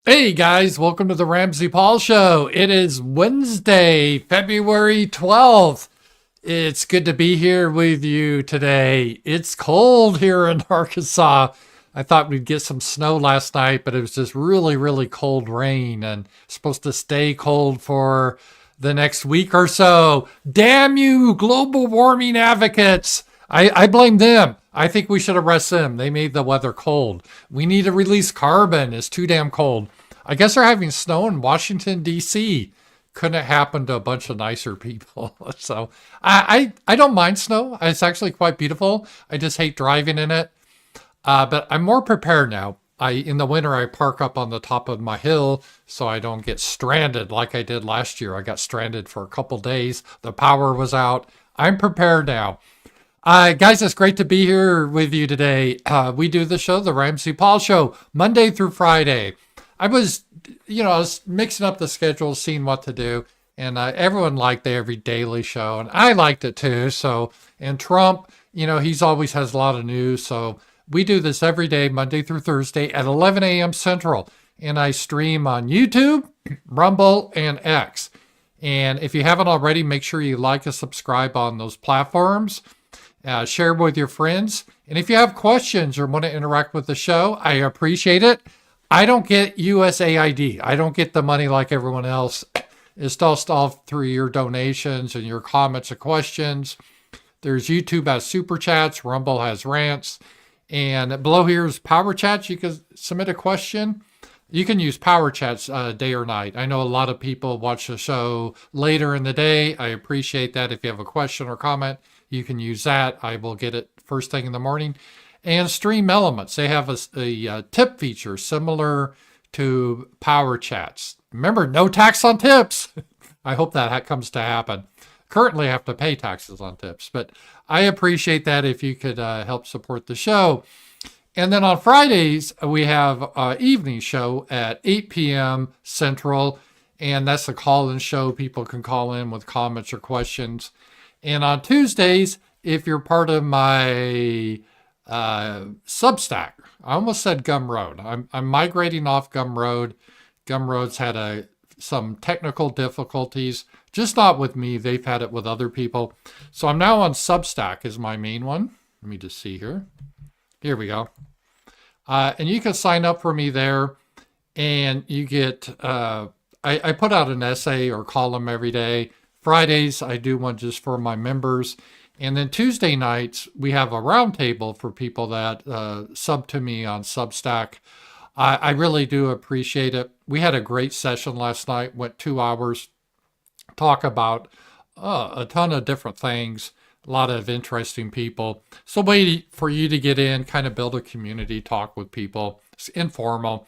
Hey guys, welcome to the Ramsey-Paul Show. It is Wednesday, February 12th. It's good to be here with you today. It's cold here in Arkansas. I thought we'd get some snow last night, but it was just really, really cold rain and supposed to stay cold for the next week or so. Damn you, global warming advocates. I blame them. I think we should arrest them. They made the weather cold. We need to release carbon. It's too damn cold. I guess they're having snow in Washington, D.C. Couldn't it happen to a bunch of nicer people? So I don't mind snow. It's actually quite beautiful. I just hate driving in it. But I'm more prepared now. In the winter, I park up on the top of my hill so I don't get stranded like I did last year. I got stranded for a couple days. The power was out. I'm prepared now. Guys, it's great to be here with you today. We do the show, the Ramsey-Paul Show, Monday through Friday. I was mixing up the schedule, seeing what to do, and everyone liked the every daily show, and I liked it too. So, and Trump, he's always has a lot of news. So we do this every day, Monday through Thursday at 11 a.m. Central, and I stream on YouTube, Rumble, and X. And if you haven't already, make sure you like and subscribe on those platforms. Share with your friends. And if you have questions or want to interact with the show, I appreciate it. I don't get USAID. I don't get the money like everyone else. It's just all through your donations and your comments and questions. There's YouTube has Super Chats. Rumble has rants. And below here is Powerchats. You can submit a question. You can use Powerchats day or night. I know a lot of people watch the show later in the day. I appreciate that. If you have a question or comment, you can use that. I will get it first thing in the morning. And Stream Elements, they have a tip feature similar to Powerchats. Remember, no tax on tips. I hope that comes to happen. Currently, I have to pay taxes on tips, but I appreciate that if you could help support the show. And then on Fridays, we have an evening show at 8 p.m. Central, and that's a call-in show. People can call in with comments or questions. And on Tuesdays, if you're part of my Substack, I almost said Gumroad. I'm migrating off Gumroad. Gumroad's had some technical difficulties, just not with me. They've had it with other people. So I'm now on Substack is my main one. Let me just see here. Here we go. And you can sign up for me there, and you get, I put out an essay or column every day. Fridays, I do one just for my members. And then Tuesday nights, we have a roundtable for people that sub to me on Substack. I really do appreciate it. We had a great session last night, went 2 hours, talk about a ton of different things, a lot of interesting people. So wait for you to get in, kind of build a community, talk with people. It's informal.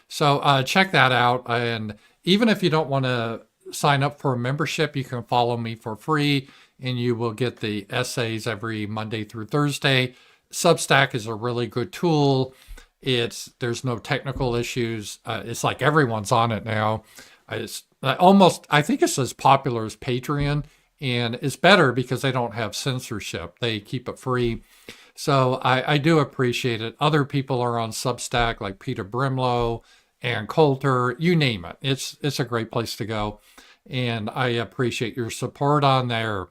So check that out. And even if you don't want to sign up for a membership, you can follow me for free and you will get the essays every Monday through Thursday. Substack is a really good tool. There's no technical issues. It's like everyone's on it now. I think it's as popular as Patreon, and it's better because they don't have censorship. They keep it free. So I do appreciate it. Other people are on Substack like Peter Brimlow and Coulter, you name it. It's a great place to go. And I appreciate your support on there.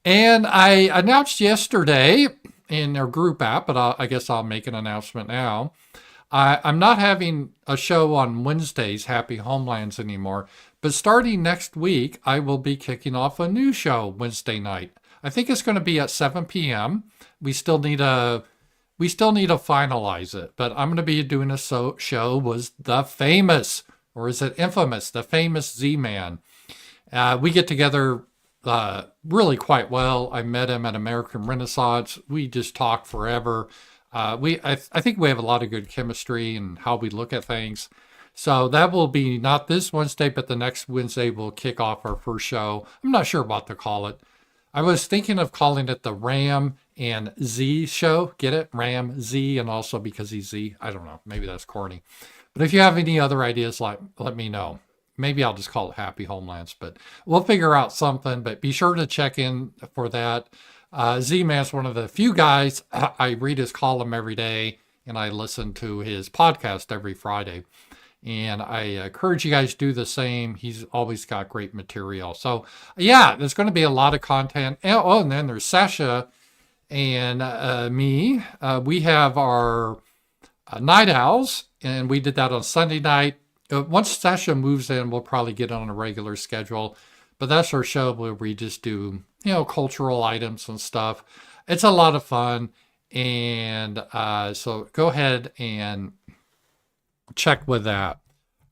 And I announced yesterday in their group app, but I guess I'll make an announcement now. I'm not having a show on Wednesdays, Happy Homelands, anymore. But starting next week, I will be kicking off a new show Wednesday night. I think it's going to be at 7 p.m. We still need to finalize it. But I'm going to be doing a show was the famous, or is it infamous, the famous Z-Man. We get together really quite well. I met him at American Renaissance. We just talk forever. I think we have a lot of good chemistry and how we look at things. So that will be not this Wednesday, but the next Wednesday we'll kick off our first show. I'm not sure what to call it. I was thinking of calling it the Ram and Z show. Get it? Ram Z, and also because he's Z. I don't know. Maybe that's corny. But if you have any other ideas, let me know. Maybe I'll just call it Happy Homelands, but we'll figure out something. But be sure to check in for that. Z-Man's one of the few guys. I read his column every day, and I listen to his podcast every Friday. And I encourage you guys to do the same. He's always got great material. So, yeah, there's going to be a lot of content. And then there's Sasha and me. We have our Night Owls, and we did that on Sunday night. Once Sasha moves in, we'll probably get on a regular schedule. But that's our show where we just do, cultural items and stuff. It's a lot of fun. And so go ahead and check with that.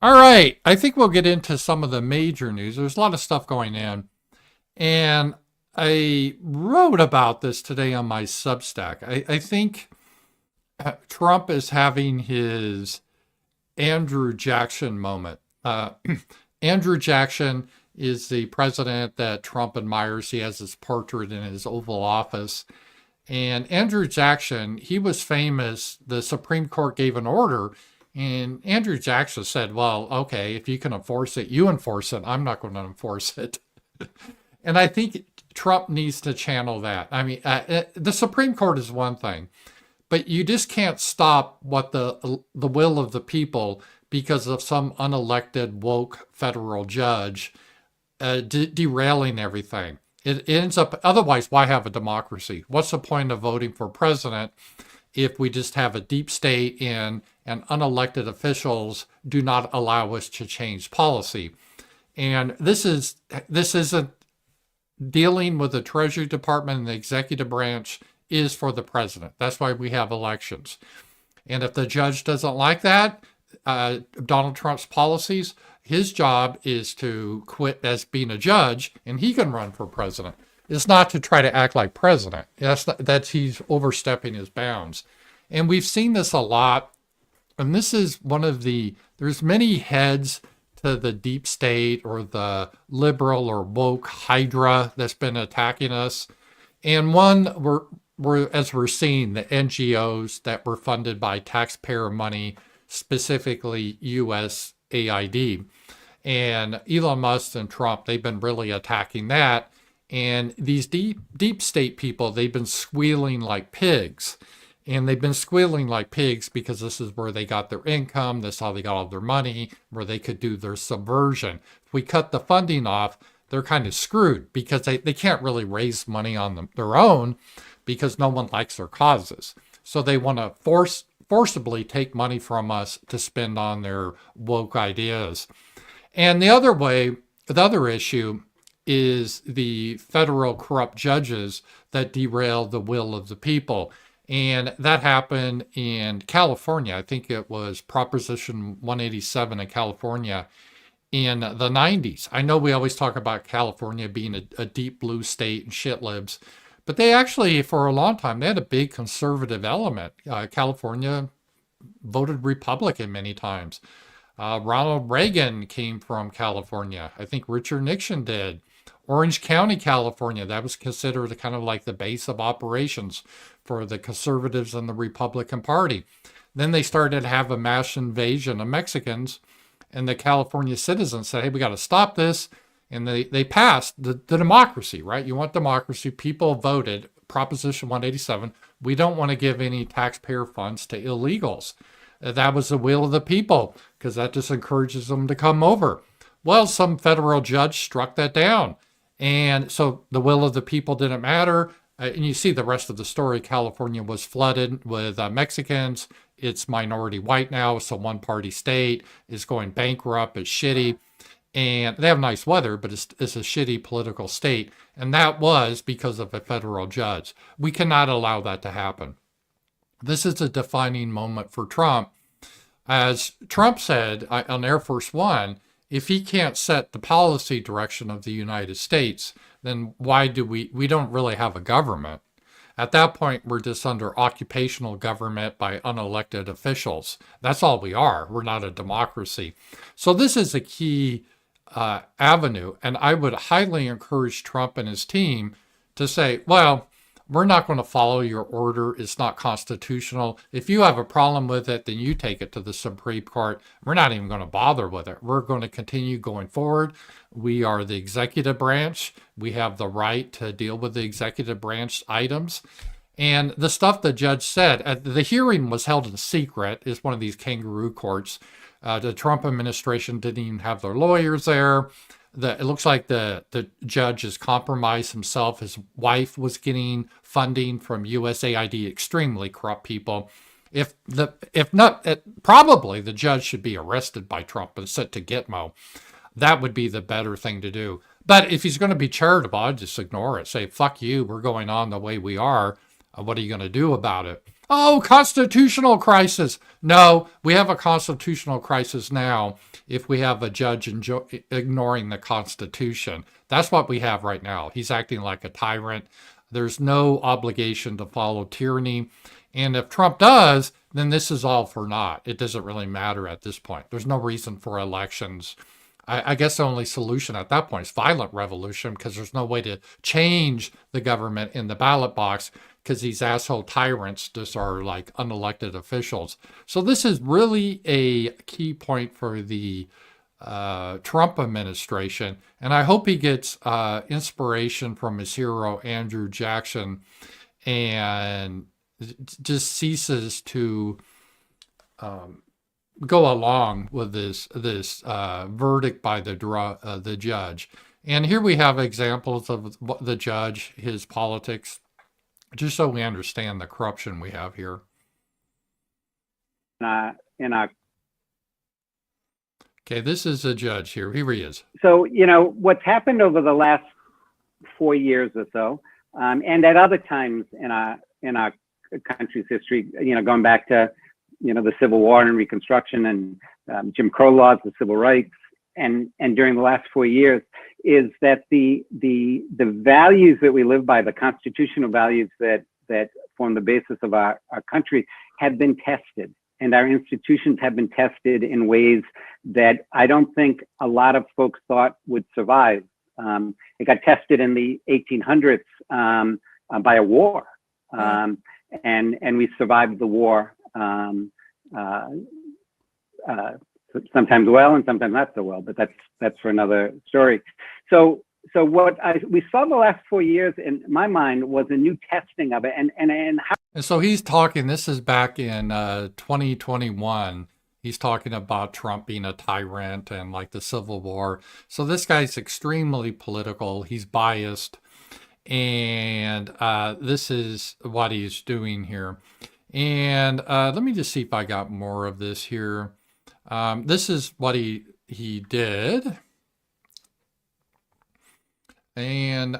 All right. I think we'll get into some of the major news. There's a lot of stuff going in. And I wrote about this today on my Substack. I think Trump is having his Andrew Jackson moment. Andrew Jackson is the president that Trump admires. He has his portrait in his Oval Office. And Andrew Jackson, he was famous. The Supreme Court gave an order, and Andrew Jackson said, well, okay, if you can enforce it, you enforce it. I'm not going to enforce it. And I think Trump needs to channel that. I mean, the Supreme Court is one thing, but you just can't stop what the will of the people because of some unelected woke federal judge derailing everything. It ends up, otherwise, why have a democracy? What's the point of voting for president if we just have a deep state and unelected officials do not allow us to change policy? And this isn't dealing with the Treasury Department and the executive branch is for the president. That's why we have elections. And if the judge doesn't like that, Donald Trump's policies, his job is to quit as being a judge, and he can run for president. It's not to try to act like president. That's he's overstepping his bounds. And we've seen this a lot. And this is there's many heads to the deep state or the liberal or woke hydra that's been attacking us. And one, as we're seeing, the NGOs that were funded by taxpayer money, specifically USAID. And Elon Musk and Trump, they've been really attacking that. And these deep state people, they've been squealing like pigs. And they've been squealing like pigs because this is where they got their income. This is how they got all their money, where they could do their subversion. If we cut the funding off, they're kind of screwed because they can't really raise money on their own because no one likes their causes. So they want to forcibly take money from us to spend on their woke ideas. And the other issue is the federal corrupt judges that derail the will of the people. And that happened in California. I think it was Proposition 187 in California in the 90s. I know we always talk about California being a deep blue state and shit libs, but they actually, for a long time, they had a big conservative element. California voted Republican many times. Ronald Reagan came from California. I think Richard Nixon did. Orange County, California, that was considered kind of like the base of operations for the conservatives and the Republican Party. Then they started to have a mass invasion of Mexicans, and the California citizens said, hey, we got to stop this. And they passed the democracy, right? You want democracy. People voted, Proposition 187. We don't want to give any taxpayer funds to illegals. That was the will of the people because that just encourages them to come over. Well, some federal judge struck that down. And so the will of the people didn't matter. And you see the rest of the story. California was flooded with Mexicans. It's minority white now. It's a one-party state. It's going bankrupt. It's shitty. And they have nice weather, but it's a shitty political state. And that was because of a federal judge. We cannot allow that to happen. This is a defining moment for Trump. As Trump said on Air Force One, if he can't set the policy direction of the United States, then why do we don't really have a government. At that point, we're just under occupational government by unelected officials. That's all we are. We're not a democracy. So this is a key avenue. And I would highly encourage Trump and his team to say, well, we're not going to follow your order. It's not constitutional. If you have a problem with it, then you take it to the Supreme Court. We're not even going to bother with it. We're going to continue going forward. We are the executive branch. We have the right to deal with the executive branch items. And the stuff the judge said, the hearing was held in secret, is one of these kangaroo courts. The Trump administration didn't even have their lawyers there. It looks like the judge has compromised himself. His wife was getting funding from USAID, extremely corrupt people. If not, probably the judge should be arrested by Trump and sent to Gitmo. That would be the better thing to do. But if he's going to be charitable, I'd just ignore it. Say, fuck you, we're going on the way we are. What are you going to do about it? Oh, constitutional crisis. No, we have a constitutional crisis now if we have a judge ignoring the Constitution. That's what we have right now. He's acting like a tyrant. There's no obligation to follow tyranny. And if Trump does, then this is all for naught. It doesn't really matter at this point. There's no reason for elections. I guess the only solution at that point is violent revolution, because there's no way to change the government in the ballot box, because these asshole tyrants just are like unelected officials. So this is really a key point for the Trump administration. And I hope he gets inspiration from his hero, Andrew Jackson, and just ceases to go along with this verdict by the judge. And here we have examples of the judge, his politics, just so we understand the corruption we have here. Okay, this is a judge here. Here he is. So, what's happened over the last 4 years or so, and at other times in our country's history, going back to the Civil War and Reconstruction and Jim Crow laws, the civil rights, and during the last 4 years, is that the values that we live by, the constitutional values that form the basis of our country, have been tested, and our institutions have been tested in ways that I don't think a lot of folks thought would survive. It got tested in the 1800s by a war, and we survived the war. Sometimes well and sometimes not so well, but that's for another story. So what we saw the last 4 years in my mind was a new testing of it, and how. And so he's talking. This is back in 2021. He's talking about Trump being a tyrant and like the Civil War. So this guy's extremely political. He's biased, and this is what he's doing here. And let me just see if I got more of this here. This is what he did. And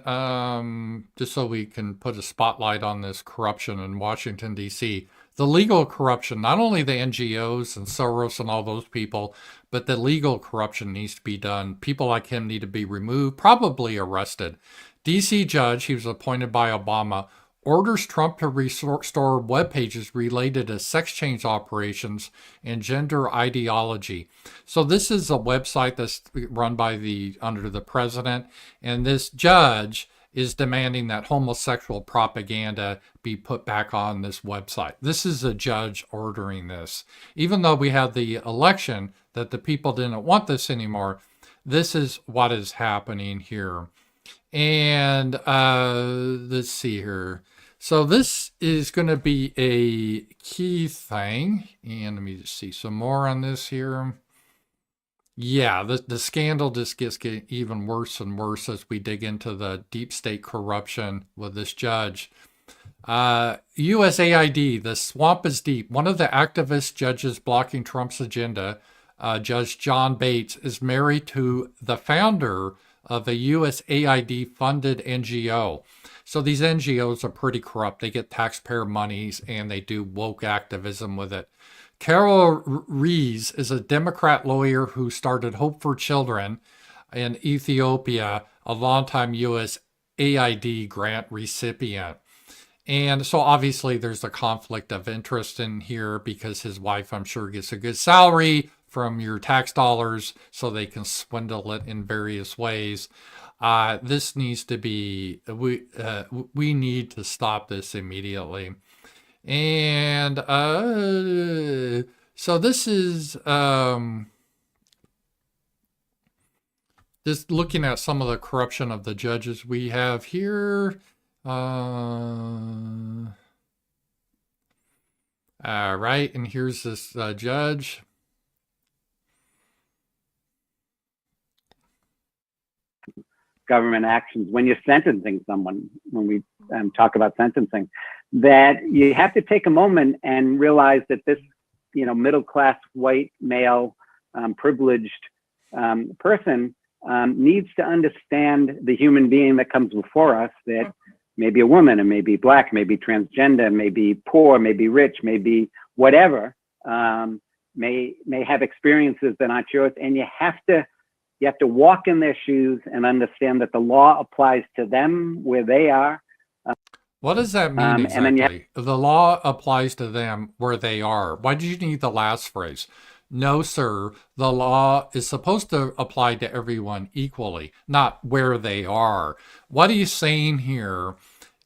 just so we can put a spotlight on this corruption in Washington, D.C., the legal corruption, not only the NGOs and Soros and all those people, but the legal corruption needs to be done. People like him need to be removed, probably arrested. D.C. judge, he was appointed by Obama, orders Trump to restore web pages related to sex change operations and gender ideology. So this is a website that's run by under the president, and this judge is demanding that homosexual propaganda be put back on this website. This is a judge ordering this. Even though we had the election that the people didn't want this anymore, this is what is happening here. And let's see here. So this is going to be a key thing. And let me just see some more on this here. Yeah, the scandal just gets even worse and worse as we dig into the deep state corruption with this judge. USAID, the swamp is deep. One of the activist judges blocking Trump's agenda, Judge John Bates, is married to the founder of a USAID-funded NGO. So these NGOs are pretty corrupt. They get taxpayer monies and they do woke activism with it. Carol Rees is a Democrat lawyer who started Hope for Children in Ethiopia, a longtime USAID grant recipient. And so obviously there's a conflict of interest in here because his wife, I'm sure, gets a good salary from your tax dollars, so they can swindle it in various ways. This needs to be, we need to stop this immediately. And so this is just looking at some of the corruption of the judges we have here. Right, and here's this judge. Government actions when you're sentencing someone, when we talk about sentencing, that you have to take a moment and realize that this, middle-class white male privileged person needs to understand the human being that comes before us, that may be a woman and may be black, may be transgender, may be poor, may be rich, may be whatever, may have experiences that aren't yours, and you have to walk in their shoes and understand that the law applies to them where they are. What does that mean exactly? The law applies to them where they are. Why do you need the last phrase? No, sir. The law is supposed to apply to everyone equally, not where they are. What he's saying here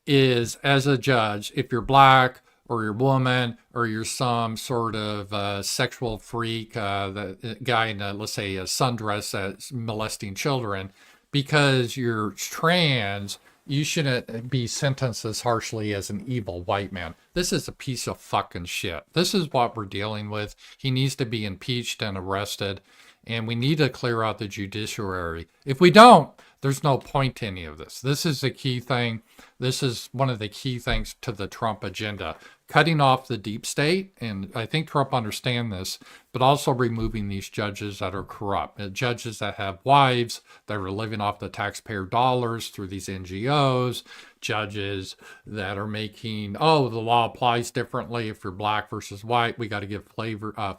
is, as a judge, if you're black or you're woman or you're some sort of sexual freak, the guy in, let's say, a sundress that's molesting children, because you're trans, you shouldn't be sentenced as harshly as an evil white man. This is a piece of fucking shit. This is what we're dealing with. He needs to be impeached and arrested, and we need to clear out the judiciary. If we don't, there's no point to any of this. This is the key thing. This is one of the key things to the Trump agenda. Cutting off the deep state, and I think Trump understands this, but also removing these judges that are corrupt. Judges that have wives, that are living off the taxpayer dollars through these NGOs. Judges that are making, the law applies differently if you're black versus white. We got to give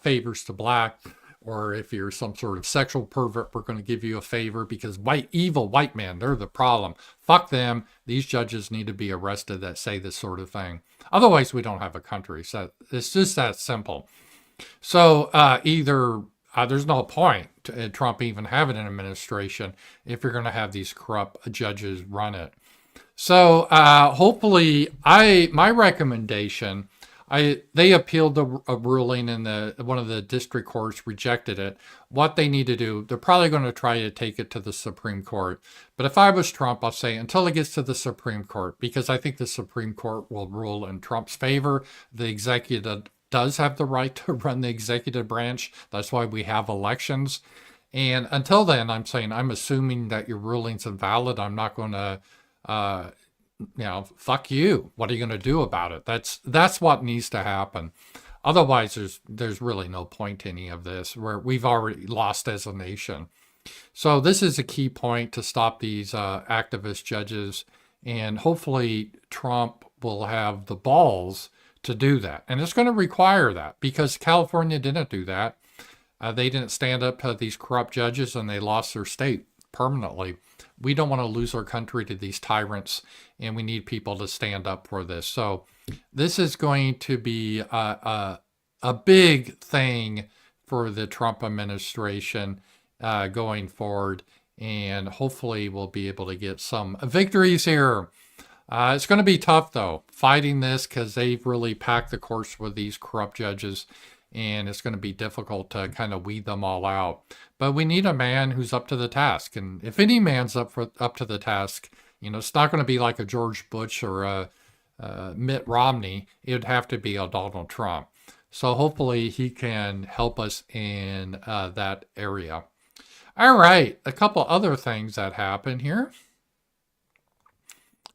favors to black. Or if you're some sort of sexual pervert, we're going to give you a favor because evil white men, they're the problem. Fuck them. These judges need to be arrested that say this sort of thing. Otherwise, we don't have a country. So it's just that simple. So either there's no point to Trump even having an administration if you're going to have these corrupt judges run it. So hopefully, my recommendation. They appealed a ruling and one of the district courts rejected it. What they need to do, they're probably going to try to take it to the Supreme Court. But if I was Trump, I'll say until it gets to the Supreme Court, because I think the Supreme Court will rule in Trump's favor. The executive does have the right to run the executive branch. That's why we have elections. And until then, I'm assuming that your ruling's invalid. I'm not going to fuck you. What are you going to do about it? That's what needs to happen. Otherwise, there's really no point to any of this, where we've already lost as a nation. So this is a key point to stop these activist judges, and hopefully Trump will have the balls to do that. And it's going to require that, because California didn't do that. They didn't stand up to these corrupt judges, and they lost their state permanently. We don't want to lose our country to these tyrants, and we need people to stand up for this. So this is going to be a big thing for the Trump administration going forward, and hopefully we'll be able to get some victories here. It's going to be tough, though, fighting this, because they've really packed the course with these corrupt judges, and it's going to be difficult to kind of weed them all out. But we need a man who's up to the task. And if any man's up to the task, it's not going to be like a George Bush or a Mitt Romney. It would have to be a Donald Trump. So hopefully he can help us in that area. All right, a couple other things that happened here.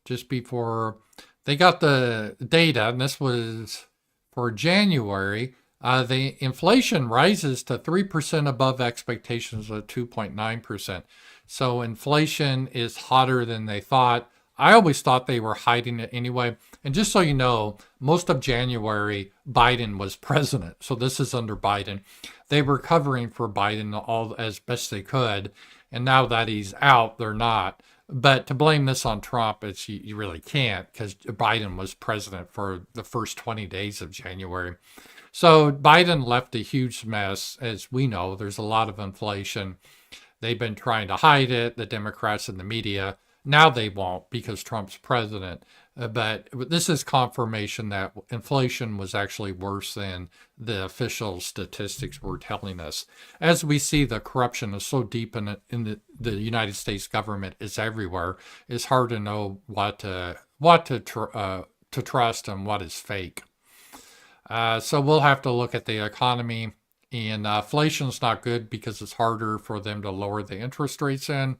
Just before they got the data, and this was for January, the inflation rises to 3% above expectations of 2.9%. So inflation is hotter than they thought. I always thought they were hiding it anyway. And just so you know, most of January, Biden was president. So this is under Biden. They were covering for Biden all as best they could. And now that he's out, they're not. But to blame this on Trump, you really can't, because Biden was president for the first 20 days of January. So Biden left a huge mess. As we know, there's a lot of inflation. They've been trying to hide it, the Democrats and the media. Now they won't, because Trump's president. But this is confirmation that inflation was actually worse than the official statistics were telling us. As we see, the corruption is so deep in the United States government. It's everywhere. It's hard to know what to trust and what is fake. So we'll have to look at the economy. And inflation's not good because it's harder for them to lower the interest rates in.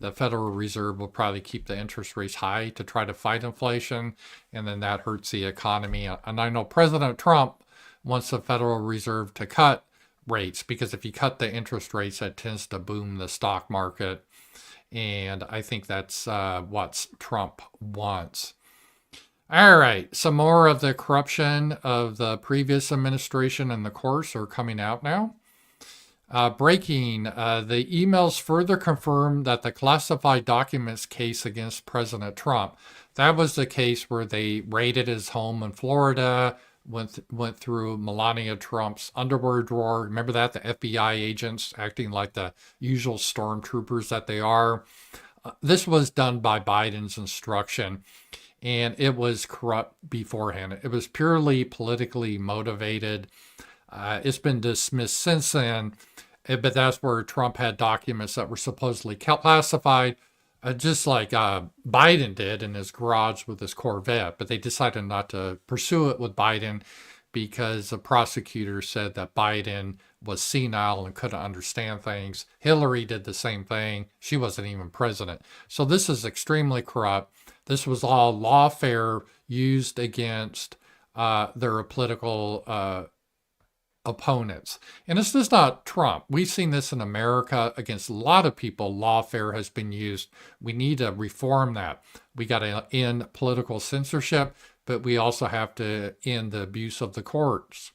The Federal Reserve will probably keep the interest rates high to try to fight inflation, and then that hurts the economy. And I know President Trump wants the Federal Reserve to cut rates because if you cut the interest rates, that tends to boom the stock market. And I think that's what Trump wants. All right, some more of the corruption of the previous administration and the courts are coming out now. Breaking, the emails further confirm that the classified documents case against President Trump, that was the case where they raided his home in Florida, went through Melania Trump's underwear drawer. Remember that? The FBI agents acting like the usual stormtroopers that they are. This was done by Biden's instruction, and it was corrupt beforehand. It was purely politically motivated. It's been dismissed since then, but that's where Trump had documents that were supposedly classified, just like Biden did in his garage with his Corvette, but they decided not to pursue it with Biden because the prosecutor said that Biden was senile and couldn't understand things. Hillary did the same thing. She wasn't even president. So this is extremely corrupt. This was all lawfare used against their political opponents. And it's just not Trump. We've seen this in America against a lot of people. Lawfare has been used. We need to reform that. We got to end political censorship, but we also have to end the abuse of the courts.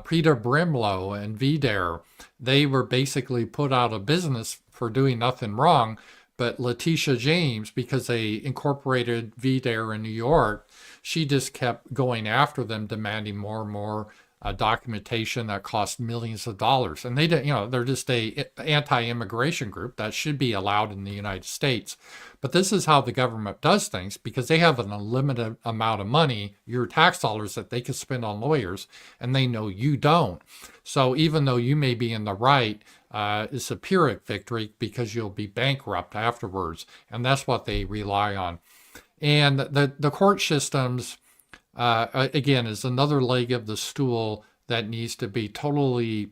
Peter Brimlow and VDare, they were basically put out of business for doing nothing wrong. But Letitia James, because they incorporated VDare in New York, she just kept going after them, demanding more and more documentation that cost millions of dollars. And they didn't, they're just a anti-immigration group that should be allowed in the United States. But this is how the government does things because they have an unlimited amount of money, your tax dollars, that they can spend on lawyers, and they know you don't. So even though you may be in the right, it's a Pyrrhic victory because you'll be bankrupt afterwards. And that's what they rely on. And the court systems, again, is another leg of the stool that needs to be totally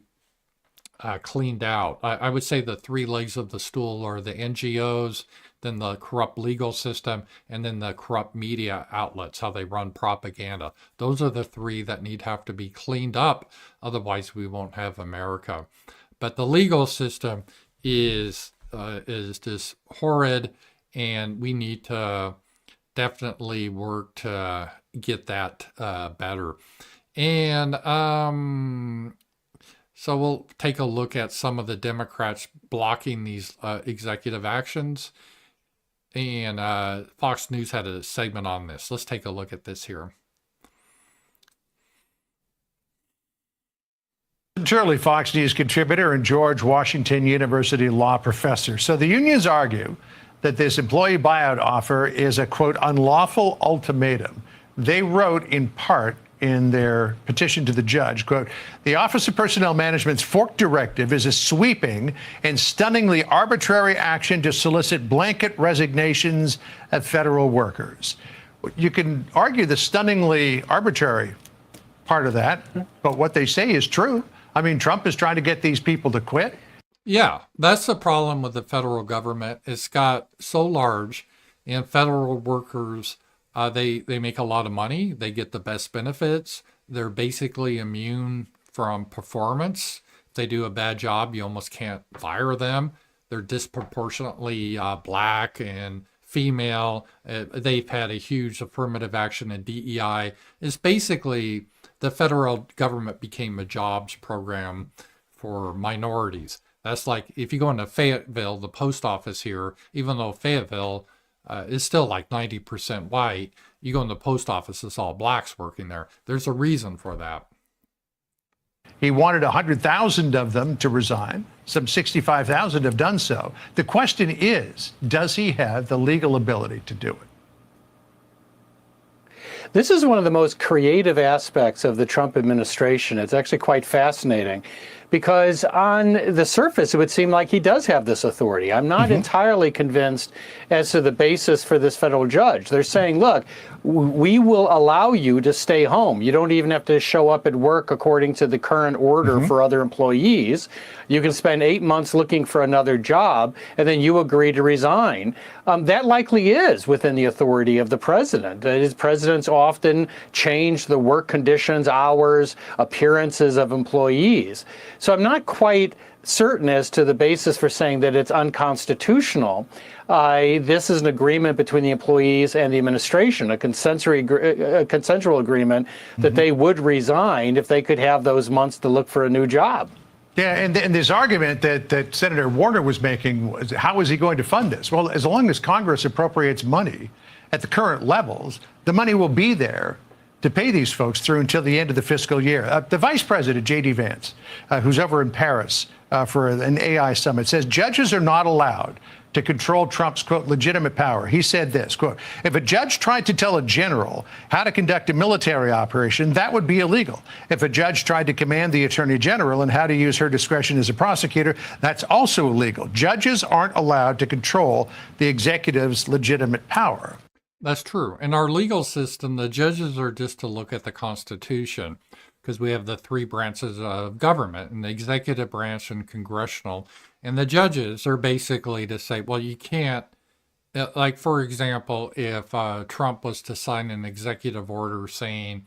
cleaned out. I would say the three legs of the stool are the NGOs, then the corrupt legal system, and then the corrupt media outlets, how they run propaganda. Those are the three that have to be cleaned up. Otherwise, we won't have America. But the legal system is just horrid, and we need to definitely work to get that better. And so we'll take a look at some of the Democrats blocking these executive actions. And Fox News had a segment on this. Let's take a look at this here. Turley, Fox News contributor and George Washington University law professor. So the unions argue that this employee buyout offer is a, quote, unlawful ultimatum. They wrote in part in their petition to the judge, quote, the Office of Personnel Management's forked directive is a sweeping and stunningly arbitrary action to solicit blanket resignations of federal workers. You can argue the stunningly arbitrary part of that, but what they say is true. I mean, Trump is trying to get these people to quit. Yeah, that's the problem with the federal government. It's got so large, and federal workers, they make a lot of money. They get the best benefits. They're basically immune from performance. If they do a bad job, you almost can't fire them. They're disproportionately black and female. They've had a huge affirmative action in DEI. It's basically the federal government became a jobs program for minorities. That's like if you go into Fayetteville, the post office here, even though Fayetteville is still like 90% white, you go in the post office, it's all blacks working there. There's a reason for that. He wanted 100,000 of them to resign. Some 65,000 have done so. The question is, does he have the legal ability to do it? This is one of the most creative aspects of the Trump administration. It's actually quite fascinating because on the surface, it would seem like he does have this authority. I'm not entirely convinced as to the basis for this federal judge. They're saying, look, we will allow you to stay home. You don't even have to show up at work according to the current order for other employees. You can spend 8 months looking for another job, and then you agree to resign. That likely is within the authority of the president. Presidents often change the work conditions, hours, appearances of employees. So I'm not quite certain as to the basis for saying that it's unconstitutional. This is an agreement between the employees and the administration, a consensual agreement that they would resign if they could have those months to look for a new job. Yeah, and this argument that Senator Warner was making was, how is he going to fund this? Well, as long as Congress appropriates money at the current levels, the money will be there to pay these folks through until the end of the fiscal year. The vice president, J.D. Vance, who's over in Paris for an AI summit, says judges are not allowed to control Trump's, quote, legitimate power. He said this, quote, if a judge tried to tell a general how to conduct a military operation, that would be illegal. If a judge tried to command the attorney general and how to use her discretion as a prosecutor, that's also illegal. Judges aren't allowed to control the executive's legitimate power. That's true. In our legal system, the judges are just to look at the Constitution, because we have the three branches of government, and the executive branch and congressional. And the judges are basically to say, well, you can't, like, for example, if Trump was to sign an executive order saying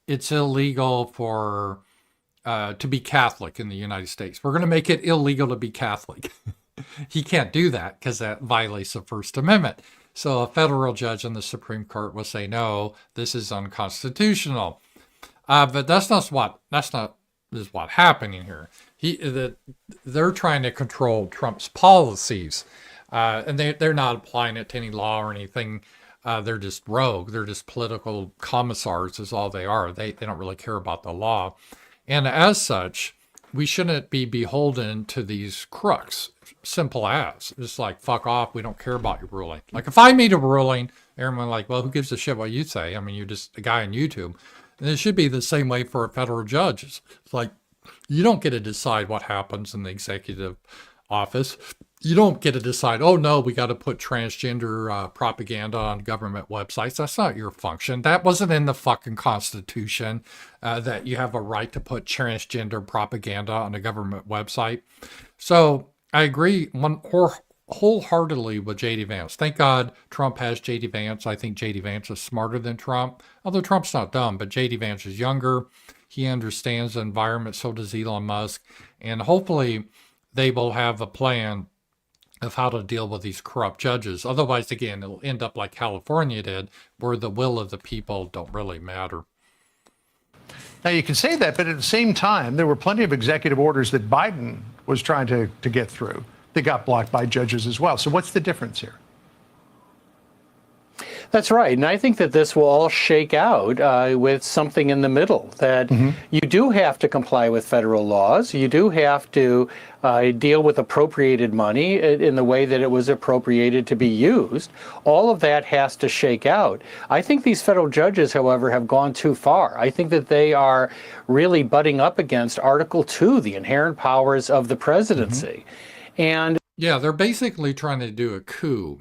it's illegal for to be Catholic in the United States, we're going to make it illegal to be Catholic. He can't do that because that violates the First Amendment. So a federal judge in the Supreme Court will say, no, this is unconstitutional. But that's not what's happening here. They're trying to control Trump's policies, and they're not applying it to any law or anything. They're just rogue. They're just political commissars is all they are. They don't really care about the law. And as such, we shouldn't be beholden to these crooks. Simple as. Just like, fuck off, we don't care about your ruling. Like, if I made a ruling, everyone like, well, who gives a shit what you say? I mean, you're just a guy on YouTube. And it should be the same way for a federal judge. It's like, you don't get to decide what happens in the executive office. You don't get to decide, oh no, we got to put transgender propaganda on government websites. That's not your function. That wasn't in the fucking Constitution, that you have a right to put transgender propaganda on a government website. So I agree wholeheartedly with J.D. Vance. Thank God Trump has J.D. Vance. I think J.D. Vance is smarter than Trump. Although Trump's not dumb, but J.D. Vance is younger. He understands the environment, so does Elon Musk. And hopefully they will have a plan of how to deal with these corrupt judges. Otherwise, again, it'll end up like California did, where the will of the people don't really matter. Now, you can say that, but at the same time, there were plenty of executive orders that Biden was trying to get through. They got blocked by judges as well. So what's the difference here? That's right. And I think that this will all shake out with something in the middle, that you do have to comply with federal laws. You do have to deal with appropriated money in the way that it was appropriated to be used. All of that has to shake out. I think these federal judges, however, have gone too far. I think that they are really butting up against Article 2, the inherent powers of the presidency. And yeah, they're basically trying to do a coup,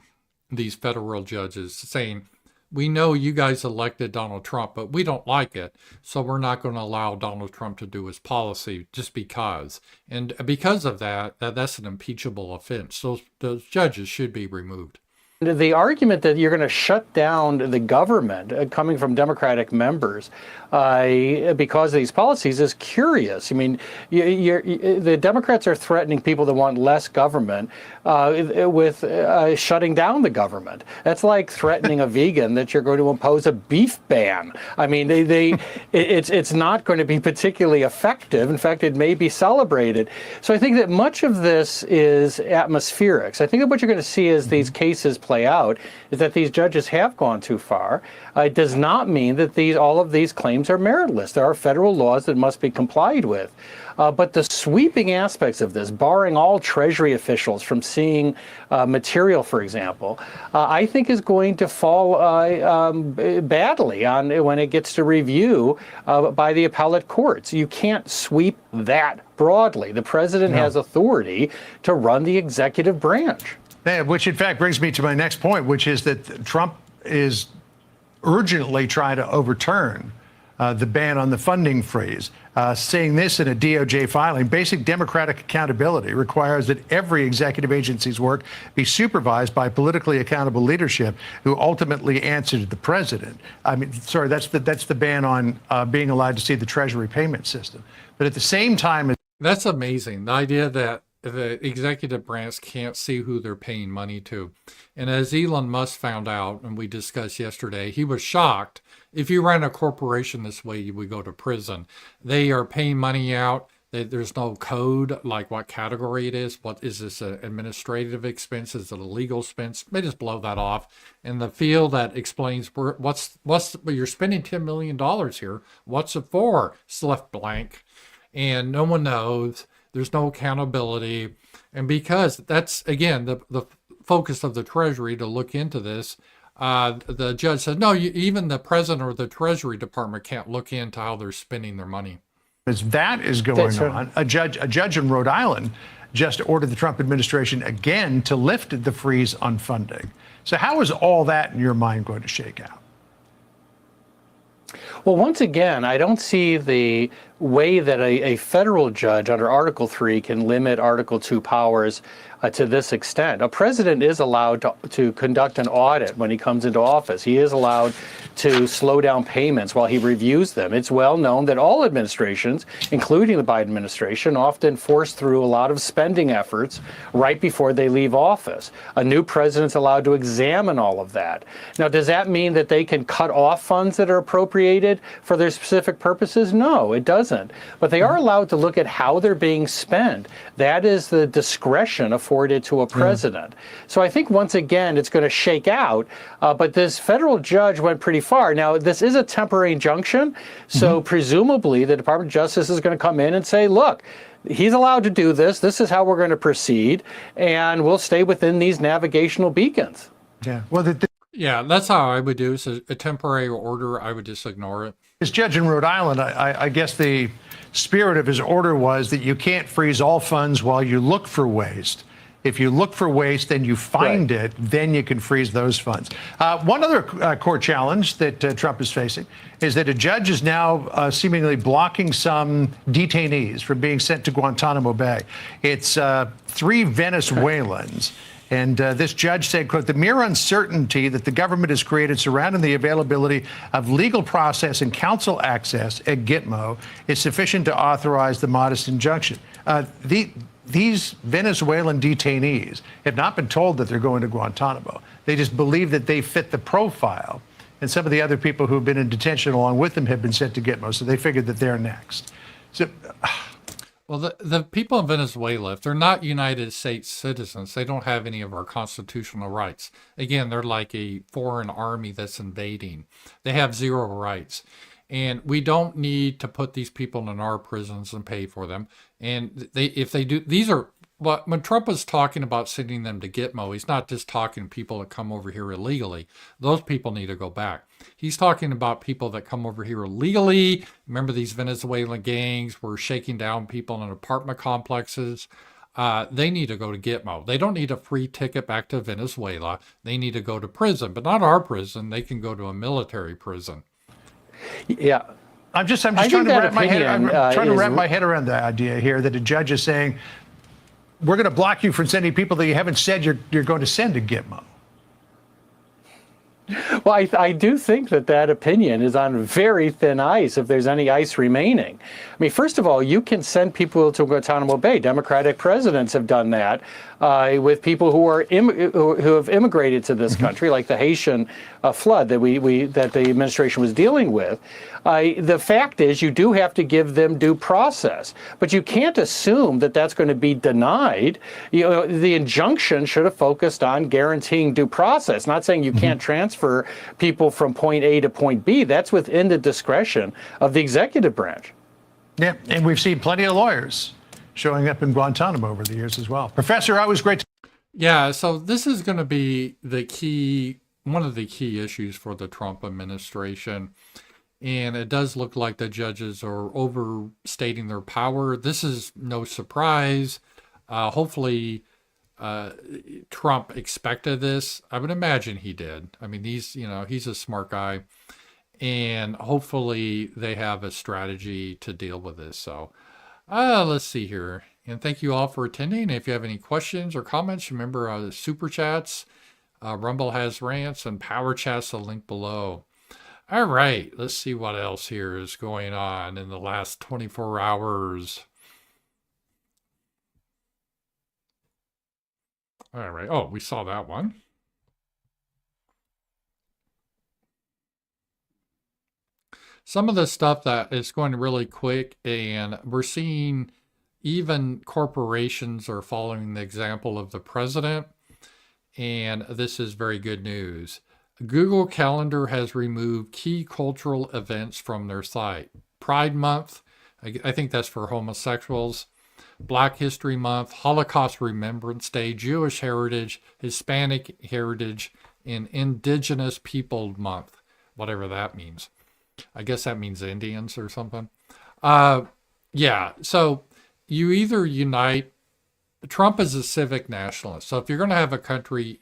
these federal judges, saying, we know you guys elected Donald Trump, but we don't like it, so we're not going to allow Donald Trump to do his policy just because. And because of that, that's an impeachable offense. So those judges should be removed. The argument that you're going to shut down the government coming from Democratic members because of these policies is curious. I mean, the Democrats are threatening people that want less government with shutting down the government. That's like threatening a vegan that you're going to impose a beef ban. I mean, it's not going to be particularly effective. In fact, it may be celebrated. So I think that much of this is atmospheric. So I think that what you're going to see as these cases play out is that these judges have gone too far. It does not mean that all of these claims are meritless. There are federal laws that must be complied with. But the sweeping aspects of this, barring all Treasury officials from seeing material, for example, I think is going to fall badly on when it gets to review by the appellate courts. You can't sweep that broadly. The president has authority to run the executive branch. Yeah, which in fact brings me to my next point, which is that Trump is urgently trying to overturn the ban on the funding freeze. Saying this in a DOJ filing, basic democratic accountability requires that every executive agency's work be supervised by politically accountable leadership who ultimately answer to the president. I mean, sorry, that's the ban on being allowed to see the Treasury payment system. But at the same time, That's amazing. The idea that the executive branch can't see who they're paying money to. And as Elon Musk found out, and we discussed yesterday, he was shocked. If you run a corporation this way, you would go to prison. They are paying money out. There's no code, like what category it is. What is this, an administrative expense? Is it a legal expense? They just blow that off. And the field that explains you're spending $10 million here. What's it for? It's left blank. And no one knows. There's no accountability. And because that's, again, the focus of the Treasury to look into this, the judge said, no, even the president or the Treasury Department can't look into how they're spending their money. as that is going on, a judge in Rhode Island just ordered the Trump administration again to lift the freeze on funding. So how is all that in your mind going to shake out? Well, once again, I don't see the way that a federal judge under Article 3 can limit Article 2 powers to this extent. A president is allowed to conduct an audit when he comes into office. He is allowed to slow down payments while he reviews them. It's well known that all administrations, including the Biden administration, often force through a lot of spending efforts right before they leave office. A new president's allowed to examine all of that. Now, does that mean that they can cut off funds that are appropriated for their specific purposes? No, it doesn't. But they are allowed to look at how they're being spent. That is the discretion afforded to a president. So I think once again it's going to shake out. But this federal judge went pretty far. Now, this is a temporary injunction. So presumably the Department of Justice is going to come in and say, look, he's allowed to do this. This is how we're going to proceed. And we'll stay within these navigational beacons. Yeah. Well, Yeah, that's how I would do it. So a temporary order, I would just ignore it. this judge in Rhode Island, I guess the spirit of his order was that you can't freeze all funds while you look for waste. If you look for waste, then you find it, then you can freeze those funds. One other court challenge that Trump is facing is that a judge is now seemingly blocking some detainees from being sent to Guantanamo Bay. It's 3 Venezuelans. And this judge said, quote, the mere uncertainty that the government has created surrounding the availability of legal process and counsel access at Gitmo is sufficient to authorize the modest injunction. These Venezuelan detainees have not been told that they're going to Guantanamo. They just believe that they fit the profile. And some of the other people who have been in detention along with them have been sent to Gitmo, so they figured that they're next. So, Well, the people in Venezuela, if they're not United States citizens, they don't have any of our constitutional rights. Again, they're like a foreign army that's invading. They have 0 rights. And we don't need to put these people in our prisons and pay for them. And if they do, these are, when Trump was talking about sending them to Gitmo, he's not just talking people that come over here illegally. Those people need to go back. He's talking about people that come over here illegally. Remember, these Venezuelan gangs were shaking down people in apartment complexes. They need to go to Gitmo. They don't need a free ticket back to Venezuela. They need to go to prison, but not our prison. They can go to a military prison. Yeah. I'm just trying to wrap my head. I'm trying to wrap my head around the idea here that a judge is saying, we're going to block you from sending people that you haven't said you're going to send to Gitmo. Well, I do think that opinion is on very thin ice, if there's any ice remaining. I mean, first of all, you can send people to Guantanamo Bay. Democratic presidents have done that with people who have immigrated to this country, like the Haitian flood that that the administration was dealing with. The fact is, you do have to give them due process, but you can't assume that that's going to be denied. You know, the injunction should have focused on guaranteeing due process, not saying you can't transfer people from point A to point B. That's within the discretion of the executive branch. Yeah, and we've seen plenty of lawyers showing up in Guantanamo over the years as well. Professor, always great to Yeah, so this is going to be one of the key issues for the Trump administration. And it does look like the judges are overstating their power. This is no surprise. Hopefully, Trump expected this. I would imagine he did. I mean, he's a smart guy. And hopefully they have a strategy to deal with this. So let's see here. And thank you all for attending. If you have any questions or comments, remember the Super Chats. Rumble has rants and Powerchats, the link below. All right, let's see what else here is going on in the last 24 hours. All right. Oh, we saw that one. Some of the stuff that is going really quick, and we're seeing even corporations are following the example of the president, and this is very good news. Google Calendar has removed key cultural events from their site. Pride Month, I think that's for homosexuals. Black History Month, Holocaust Remembrance Day, Jewish Heritage, Hispanic Heritage, and Indigenous People Month, whatever that means. I guess that means Indians or something. Yeah, so you either unite. Trump is a civic nationalist. So if you're going to have a country,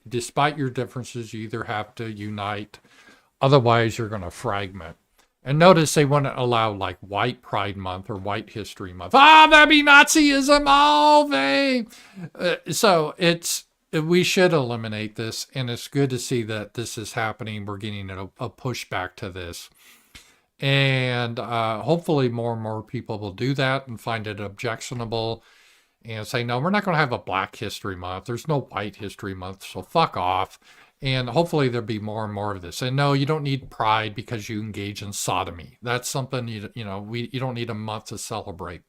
despite your differences, you either have to unite. Otherwise, you're going to fragment. And notice they wouldn't allow like White Pride Month or White History Month. That'd be Nazism. So we should eliminate this, and it's good to see that this is happening. We're getting a pushback to this, and hopefully more and more people will do that and find it objectionable and say, no, we're not going to have a Black History Month. There's no White History Month, so fuck off. And hopefully there'll be more and more of this. And no, you don't need pride because you engage in sodomy. That's something you don't need a month to celebrate.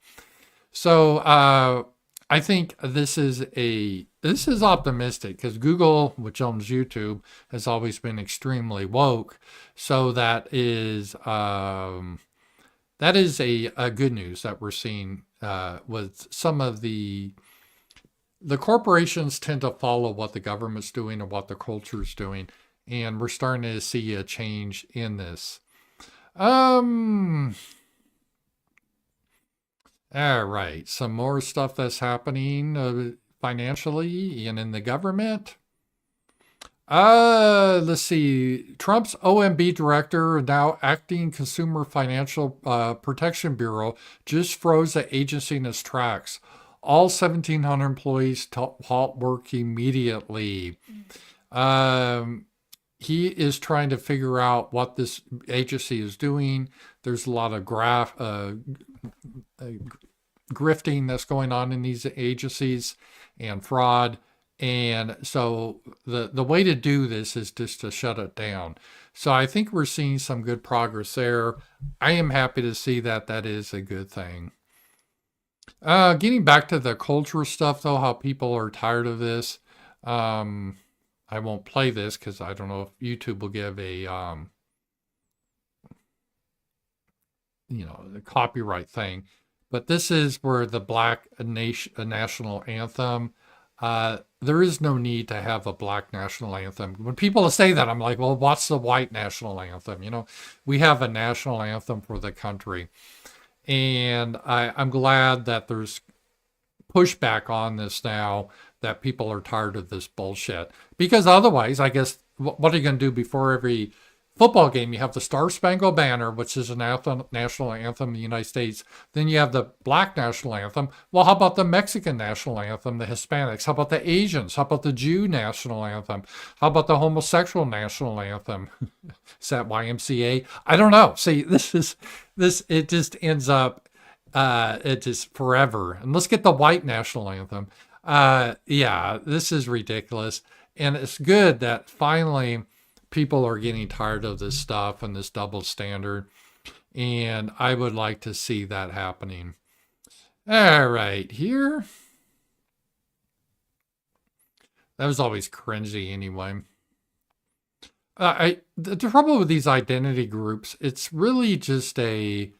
So I think this is optimistic because Google, which owns YouTube, has always been extremely woke. So that is a good news that we're seeing with some of the corporations tend to follow what the government's doing or what the culture's doing, and we're starting to see a change in this. All right, some more stuff that's happening financially and in the government. Let's see. Trump's OMB director, now acting Consumer Financial Protection Bureau, just froze the agency in its tracks. All 1,700 employees halt work immediately. He is trying to figure out what this agency is doing. There's a lot of grifting that's going on in these agencies and fraud. And so the way to do this is just to shut it down. So I think we're seeing some good progress there. I am happy to see that is a good thing. Getting back to the culture stuff, though, how people are tired of this. I won't play this because I don't know if YouTube will give a the copyright thing. But this is where the Black national anthem. There is no need to have a Black national anthem. When people say that, I'm like, well, what's the white national anthem? We have a national anthem for the country. And I'm glad that there's pushback on this now, that people are tired of this bullshit. Because otherwise, I guess, what are you going to do before every football game? You have the Star Spangled Banner, which is a national anthem in the United States. Then you have the Black national anthem. Well, how about the Mexican national anthem, the Hispanics? How about the Asians? How about the Jew national anthem? How about the homosexual national anthem? Is that YMCA? I don't know. See, it just ends up, it just forever. And let's get the white national anthem. Yeah, this is ridiculous. And it's good that finally people are getting tired of this stuff and this double standard. And I would like to see that happening. All right, here. That was always cringy anyway. The trouble with these identity groups, it's really just a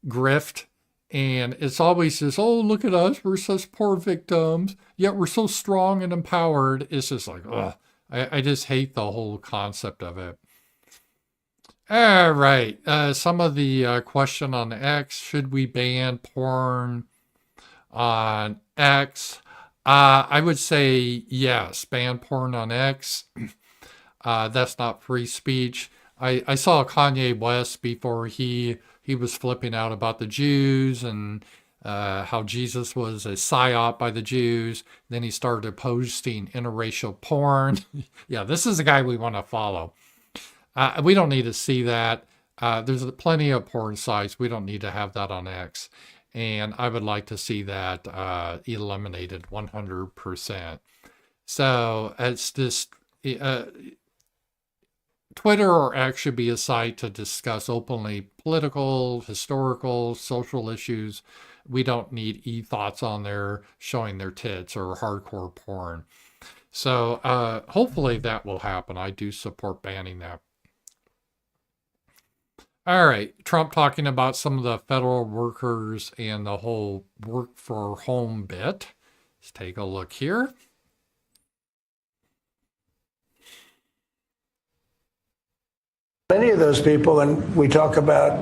grift. And it's always this, oh, look at us, we're such poor victims, yet we're so strong and empowered. It's just like, ugh, I just hate the whole concept of it. All right, some of the question on X, should we ban porn on X? I would say yes, ban porn on X. That's not free speech. I saw Kanye West before he was flipping out about the Jews and how Jesus was a psyop by the Jews. Then he started posting interracial porn. Yeah, this is the guy we want to follow. We don't need to see that. There's plenty of porn sites. We don't need to have that on X. And I would like to see that eliminated 100%. So it's just Twitter or X should be a site to discuss openly political, historical, social issues. We don't need e-thoughts on there showing their tits or hardcore porn. So hopefully that will happen. I do support banning that. All right, Trump talking about some of the federal workers and the whole work for home bit. Let's take a look here. Many of those people, and we talk about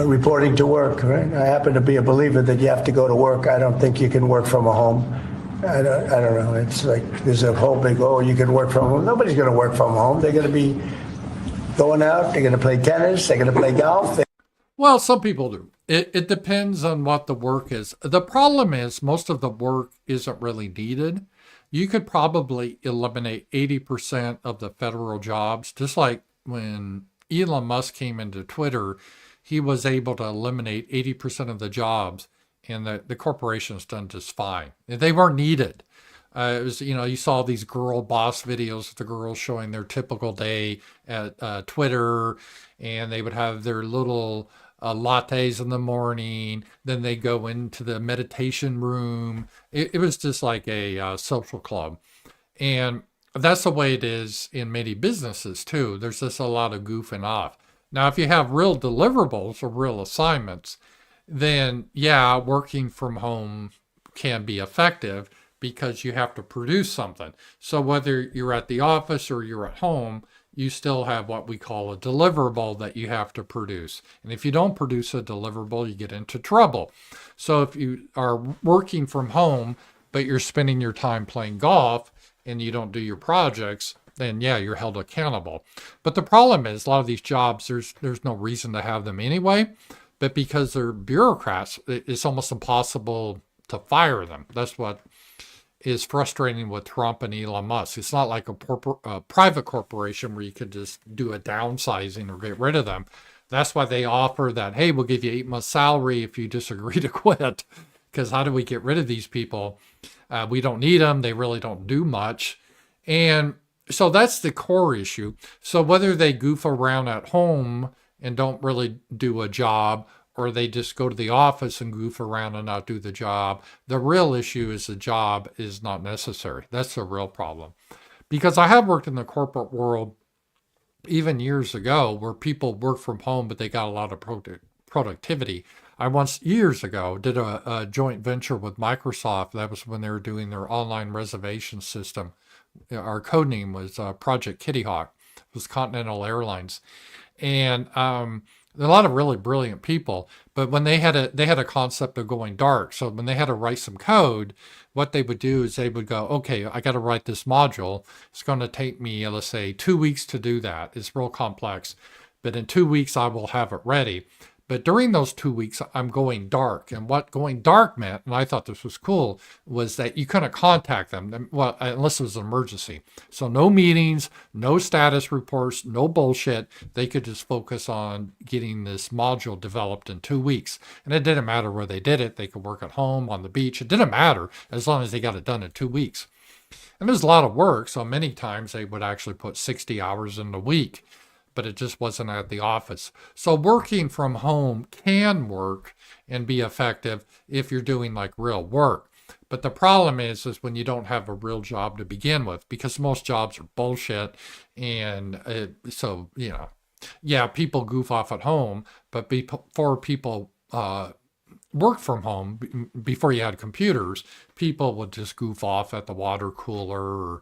reporting to work, right? I happen to be a believer that you have to go to work. I don't think you can work from a home. I don't know. It's like there's a whole big, oh, you can work from home. Nobody's going to work from home. They're going to be going out. They're going to play tennis. They're going to play golf. Well, some people do. It depends on what the work is. The problem is most of the work isn't really needed. You could probably eliminate 80% of the federal jobs, just like when Elon Musk came into Twitter, he was able to eliminate 80% of the jobs, and the corporation's done just fine. They weren't needed. It was, you saw these girl boss videos of the girls showing their typical day at Twitter, and they would have their little lattes in the morning. Then they go into the meditation room. It was just like a social club. And that's the way it is in many businesses too. There's just a lot of goofing off. Now, if you have real deliverables or real assignments, then yeah, working from home can be effective because you have to produce something. So whether you're at the office or you're at home, you still have what we call a deliverable that you have to produce. And if you don't produce a deliverable, you get into trouble. So if you are working from home, but you're spending your time playing golf and you don't do your projects, then yeah, you're held accountable. But the problem is a lot of these jobs, there's no reason to have them anyway, but because they're bureaucrats, it's almost impossible to fire them. That's what is frustrating with Trump and Elon Musk. It's not like a private corporation where you could just do a downsizing or get rid of them. That's why they offer that, hey, we'll give you 8 months salary if you disagree to quit. Because how do we get rid of these people? We don't need them. They really don't do much. And so that's the core issue. So whether they goof around at home and don't really do a job, or they just go to the office and goof around and not do the job, the real issue is the job is not necessary. That's the real problem. Because I have worked in the corporate world even years ago where people work from home, but they got a lot of productivity. I once, years ago, did a joint venture with Microsoft. That was when they were doing their online reservation system. Our code name was Project Kitty Hawk. It was Continental Airlines. And a lot of really brilliant people, but when they had a concept of going dark. So when they had to write some code, what they would do is they would go, okay, I got to write this module. It's going to take me, let's say, 2 weeks to do that. It's real complex, but in 2 weeks I will have it ready. But during those 2 weeks, I'm going dark. And what going dark meant, and I thought this was cool, was that you couldn't contact them, well, unless it was an emergency. So no meetings, no status reports, no bullshit. They could just focus on getting this module developed in 2 weeks. And it didn't matter where they did it. They could work at home, on the beach. It didn't matter as long as they got it done in 2 weeks. And there's a lot of work. So many times they would actually put 60 hours in the week, but it just wasn't at the office. So working from home can work and be effective if you're doing like real work. But the problem is when you don't have a real job to begin with, because most jobs are bullshit. And so, yeah, people goof off at home, but before people work from home before you had computers, people would just goof off at the water cooler or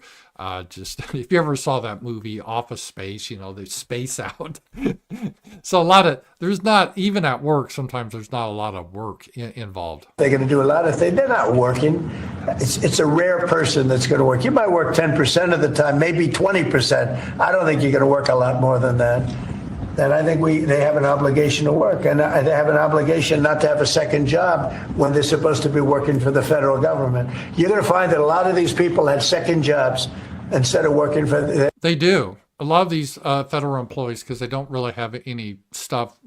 just, if you ever saw that movie Office Space, they space out. So there's not, even at work, sometimes there's not a lot of work involved. They're going to do a lot of things. They're not working. It's a rare person that's going to work. You might work 10% of the time, maybe 20%. I don't think you're going to work a lot more than that. And I think they have an obligation to work, and they have an obligation not to have a second job when they're supposed to be working for the federal government. You're going to find that a lot of these people have second jobs instead of working for. They do. A lot of these federal employees, because they don't really have any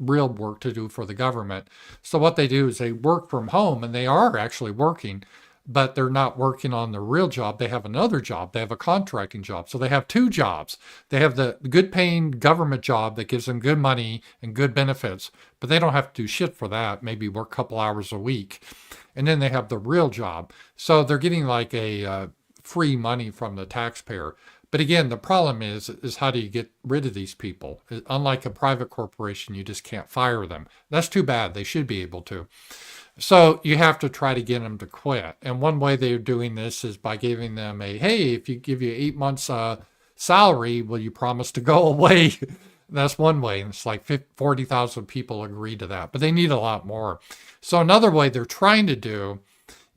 real work to do for the government. So what they do is they work from home, and they are actually working, but they're not working on their real job. They have another job. They have a contracting job. So they have two jobs. They have the good paying government job that gives them good money and good benefits, but they don't have to do shit for that. Maybe work a couple hours a week. And then they have the real job. So they're getting like a free money from the taxpayer. But again, the problem is how do you get rid of these people? Unlike a private corporation, you just can't fire them. That's too bad. They should be able to. So you have to try to get them to quit. And one way they're doing this is by giving them hey, if you give you 8 months salary, will you promise to go away? That's one way. And it's like 40,000 people agree to that, but they need a lot more. So another way they're trying to do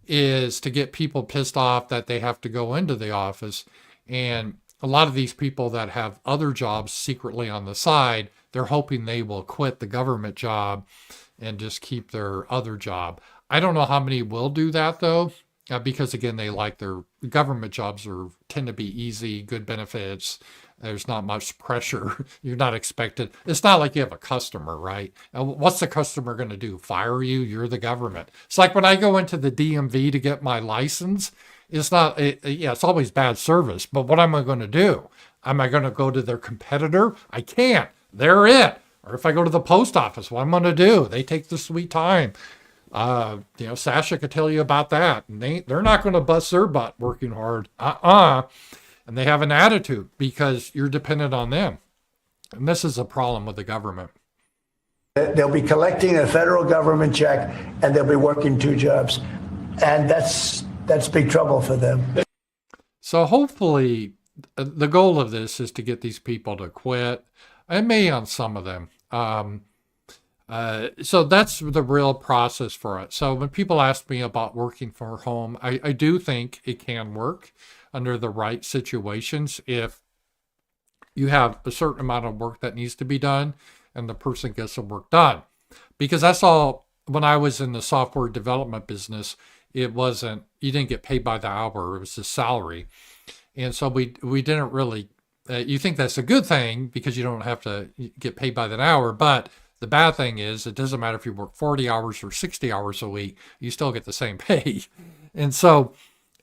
is to get people pissed off that they have to go into the office. And a lot of these people that have other jobs secretly on the side, they're hoping they will quit the government job and just keep their other job. I don't know how many will do that though, because again, they like their government jobs tend to be easy, good benefits. There's not much pressure. You're not expected. It's not like you have a customer, right? What's the customer going to do? Fire you? You're the government. It's like when I go into the DMV to get my license, it's not, it's always bad service, but what am I going to do? Am I going to go to their competitor? I can't. They're it. Or if I go to the post office, what I'm going to do? They take the sweet time. Sasha could tell you about that. And they're not going to bust their butt working hard. And they have an attitude because you're dependent on them. And this is a problem with the government. They'll be collecting a federal government check and they'll be working two jobs. And that's big trouble for them. So hopefully the goal of this is to get these people to quit. I may on some of them. So that's the real process for it. So when people ask me about working from home, I do think it can work under the right situations if you have a certain amount of work that needs to be done and the person gets the work done. Because that's all, when I was in the software development business, you didn't get paid by the hour, it was the salary. And so we didn't really, you think that's a good thing because you don't have to get paid by the hour, but the bad thing is it doesn't matter if you work 40 hours or 60 hours a week, you still get the same pay. And so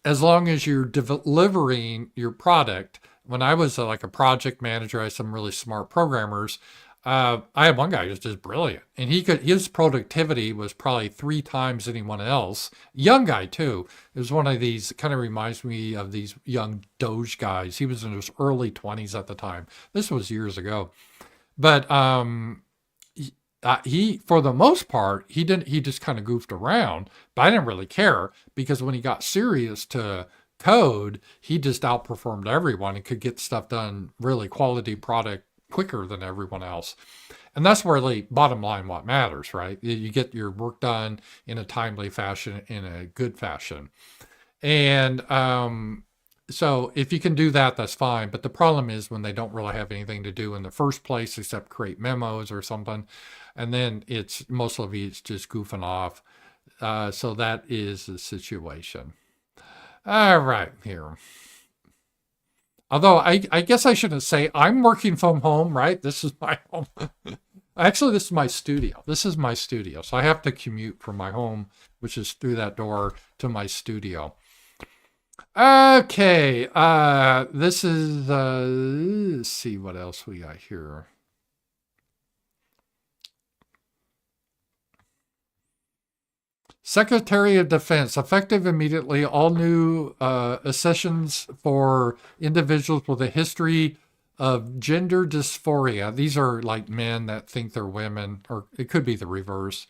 as long as you're delivering your product, when I was like a project manager, I had some really smart programmers. I had one guy who was just brilliant, and his productivity was probably 3 times anyone else. Young guy too. It was one of these, kind of reminds me of these young Doge guys. He was in his early 20s at the time. This was years ago, but he, for the most part, he just kind of goofed around, but I didn't really care because when he got serious to code, he just outperformed everyone and could get stuff done, really quality product quicker than everyone else. And that's really bottom line what matters, right? You get your work done in a timely fashion, in a good fashion. And so if you can do that, that's fine. But the problem is when they don't really have anything to do in the first place except create memos or something. And then most of it's just goofing off. So that is the situation. All right, here. Although I guess I shouldn't say I'm working from home, right? This is my home. Actually, this is my studio. This is my studio. So I have to commute from my home, which is through that door, to my studio. Okay. This is, let's see what else we got here. Secretary of Defense, effective immediately, all new accessions for individuals with a history of gender dysphoria. These are like men that think they're women, or it could be the reverse.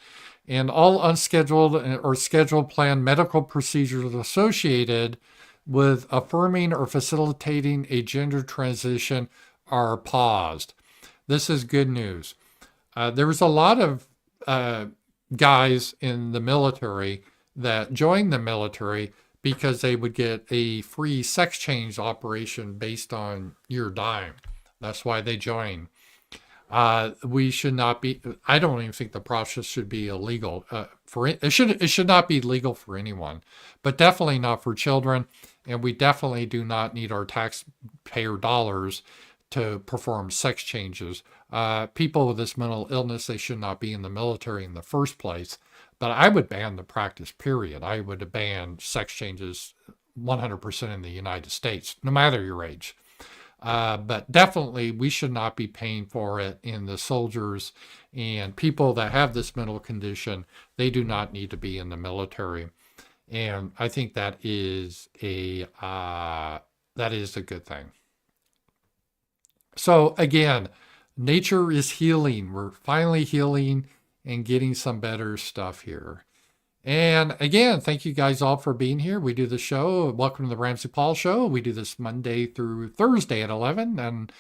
and all unscheduled or scheduled planned medical procedures associated with affirming or facilitating a gender transition are paused. This is good news. There was a lot of guys in the military that joined the military because they would get a free sex change operation based on your dime. That's why they joined. We should not be, I don't even think the process should be illegal. It should not be legal for anyone, but definitely not for children. And we definitely do not need our taxpayer dollars to perform sex changes. People with this mental illness, they should not be in the military in the first place. But I would ban the practice, period. I would ban sex changes 100% in the United States, no matter your age. But definitely we should not be paying for it in the soldiers, and people that have this mental condition, they do not need to be in the military. And I think that is a good thing. So again, nature is healing. We're finally healing and getting some better stuff here. And again, thank you guys all for being here. We do the show. Welcome to the Ramsey-Paul Show. We do this Monday through Thursday at 11. And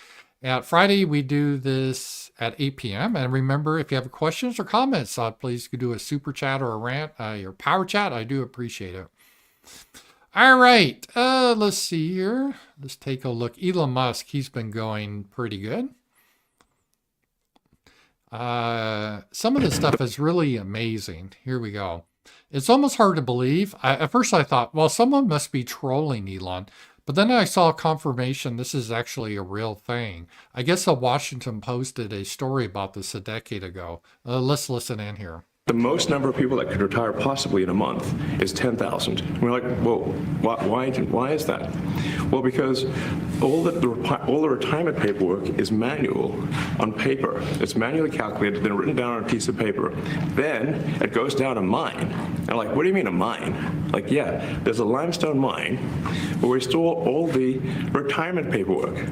at Friday, we do this at 8 p.m. And remember, if you have questions or comments, please do a super chat or a rant, your power chat. I do appreciate it. All right. Let's see here. Let's take a look. Elon Musk, he's been going pretty good. Some of this stuff is really amazing. Here we go. It's almost hard to believe. At first I thought, well, someone must be trolling Elon. But then I saw confirmation this is actually a real thing. I guess the Washington Post did a story about this a decade ago. Let's listen in here. The most number of people that could retire possibly in a month is 10,000. We're like, well, why is that? Well, because all the retirement paperwork is manual on paper. It's manually calculated, then written down on a piece of paper. Then it goes down a mine. And like, what do you mean a mine? Like, yeah, there's a limestone mine where we store all the retirement paperwork.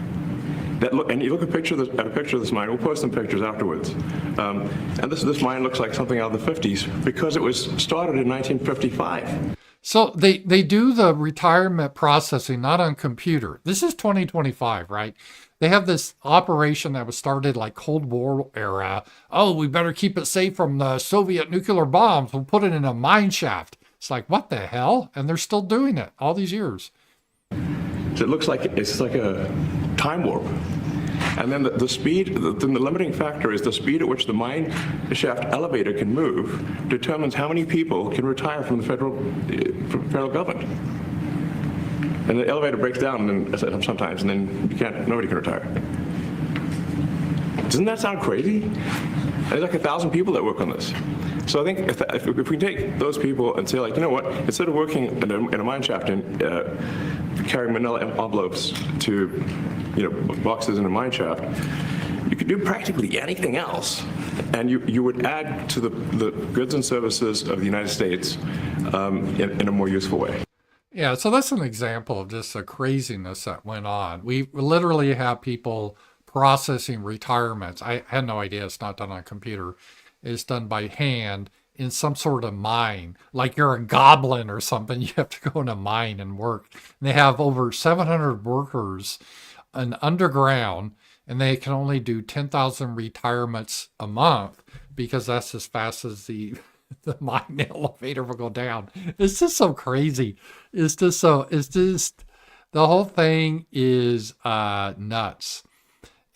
And you look at a picture of this mine. We'll post some pictures afterwards. And this mine looks like something out of the 50s because it was started in 1955. So they do the retirement processing not on computer. This is 2025, right? They have this operation that was started like Cold War era. Oh, we better keep it safe from the Soviet nuclear bombs. We'll put it in a mine shaft. It's like, what the hell? And they're still doing it all these years. So it looks like it's like a time warp. And then the speed, the limiting factor is the speed at which the mine shaft elevator can move determines how many people can retire from the federal government. And the elevator breaks down sometimes, and then nobody can retire. Doesn't that sound crazy? There's like 1,000 people that work on this. So I think if we take those people and say, like, you know what, instead of working in a mine shaft and carrying manila envelopes to, boxes in a mine shaft, you could do practically anything else, and you would add to the goods and services of the United States in a more useful way. Yeah, so that's an example of just the craziness that went on. We literally have people processing retirements. I had no idea it's not done on a computer. It's done by hand in some sort of mine. Like you're a goblin or something, you have to go in a mine and work. And they have over 700 workers underground, and they can only do 10,000 retirements a month because that's as fast as the mine elevator will go down. It's just so crazy. It's just the whole thing is nuts.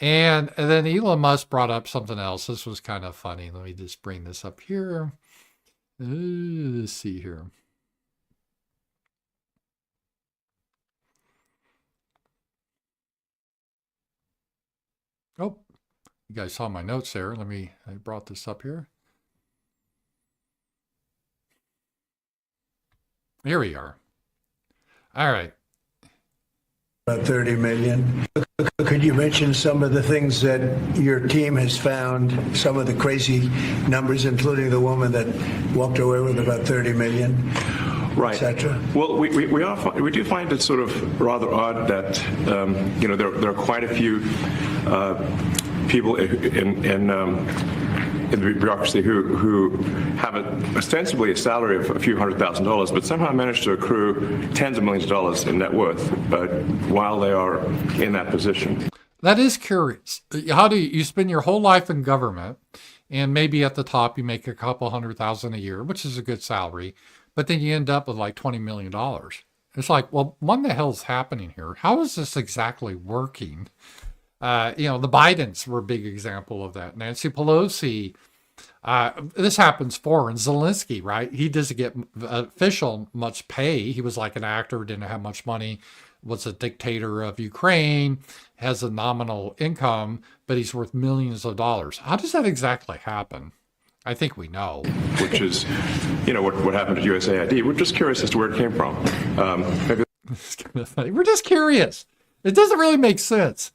And then Elon Musk brought up something else. This was kind of funny. Let me just bring this up here. Let's see here. Oh, you guys saw my notes there. I brought this up here. Here we are. All right. About 30 million. Could you mention some of the things that your team has found, some of the crazy numbers, including the woman that walked away with about 30 million, right, etc.? Well, we do find it sort of rather odd that there are quite a few people in in the bureaucracy who have ostensibly a salary of a few $100,000, but somehow manage to accrue tens of millions of dollars in net worth while they are in that position. That is curious. How do you spend your whole life in government, and maybe at the top you make a couple $100,000 a year, which is a good salary, but then you end up with like $20 million. It's like, well, what the hell's happening here? How is this exactly working? The Bidens were a big example of that. Nancy Pelosi, this happens foreign. Zelensky, right? He doesn't get official much pay. He was like an actor, didn't have much money, was a dictator of Ukraine, has a nominal income, but he's worth millions of dollars. How does that exactly happen? I think we know. Which is, what happened at USAID. We're just curious as to where it came from. Maybe It's kind of funny. We're just curious. It doesn't really make sense.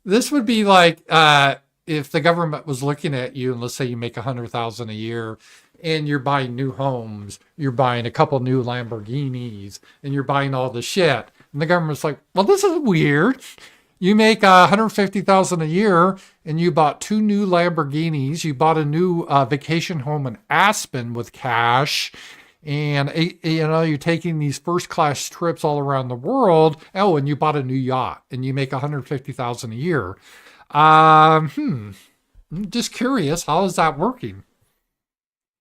This would be like if the government was looking at you, and let's say you make $100,000 a year, and you're buying new homes, you're buying a couple new Lamborghinis, and you're buying all the shit, and the government's like, well, this is weird. You make $150,000 a year, and you bought 2 new Lamborghinis. You bought a new vacation home in Aspen with cash, and you're taking these first-class trips all around the world. Oh, and you bought a new yacht, and you make $150,000 a year. I'm just curious, how is that working?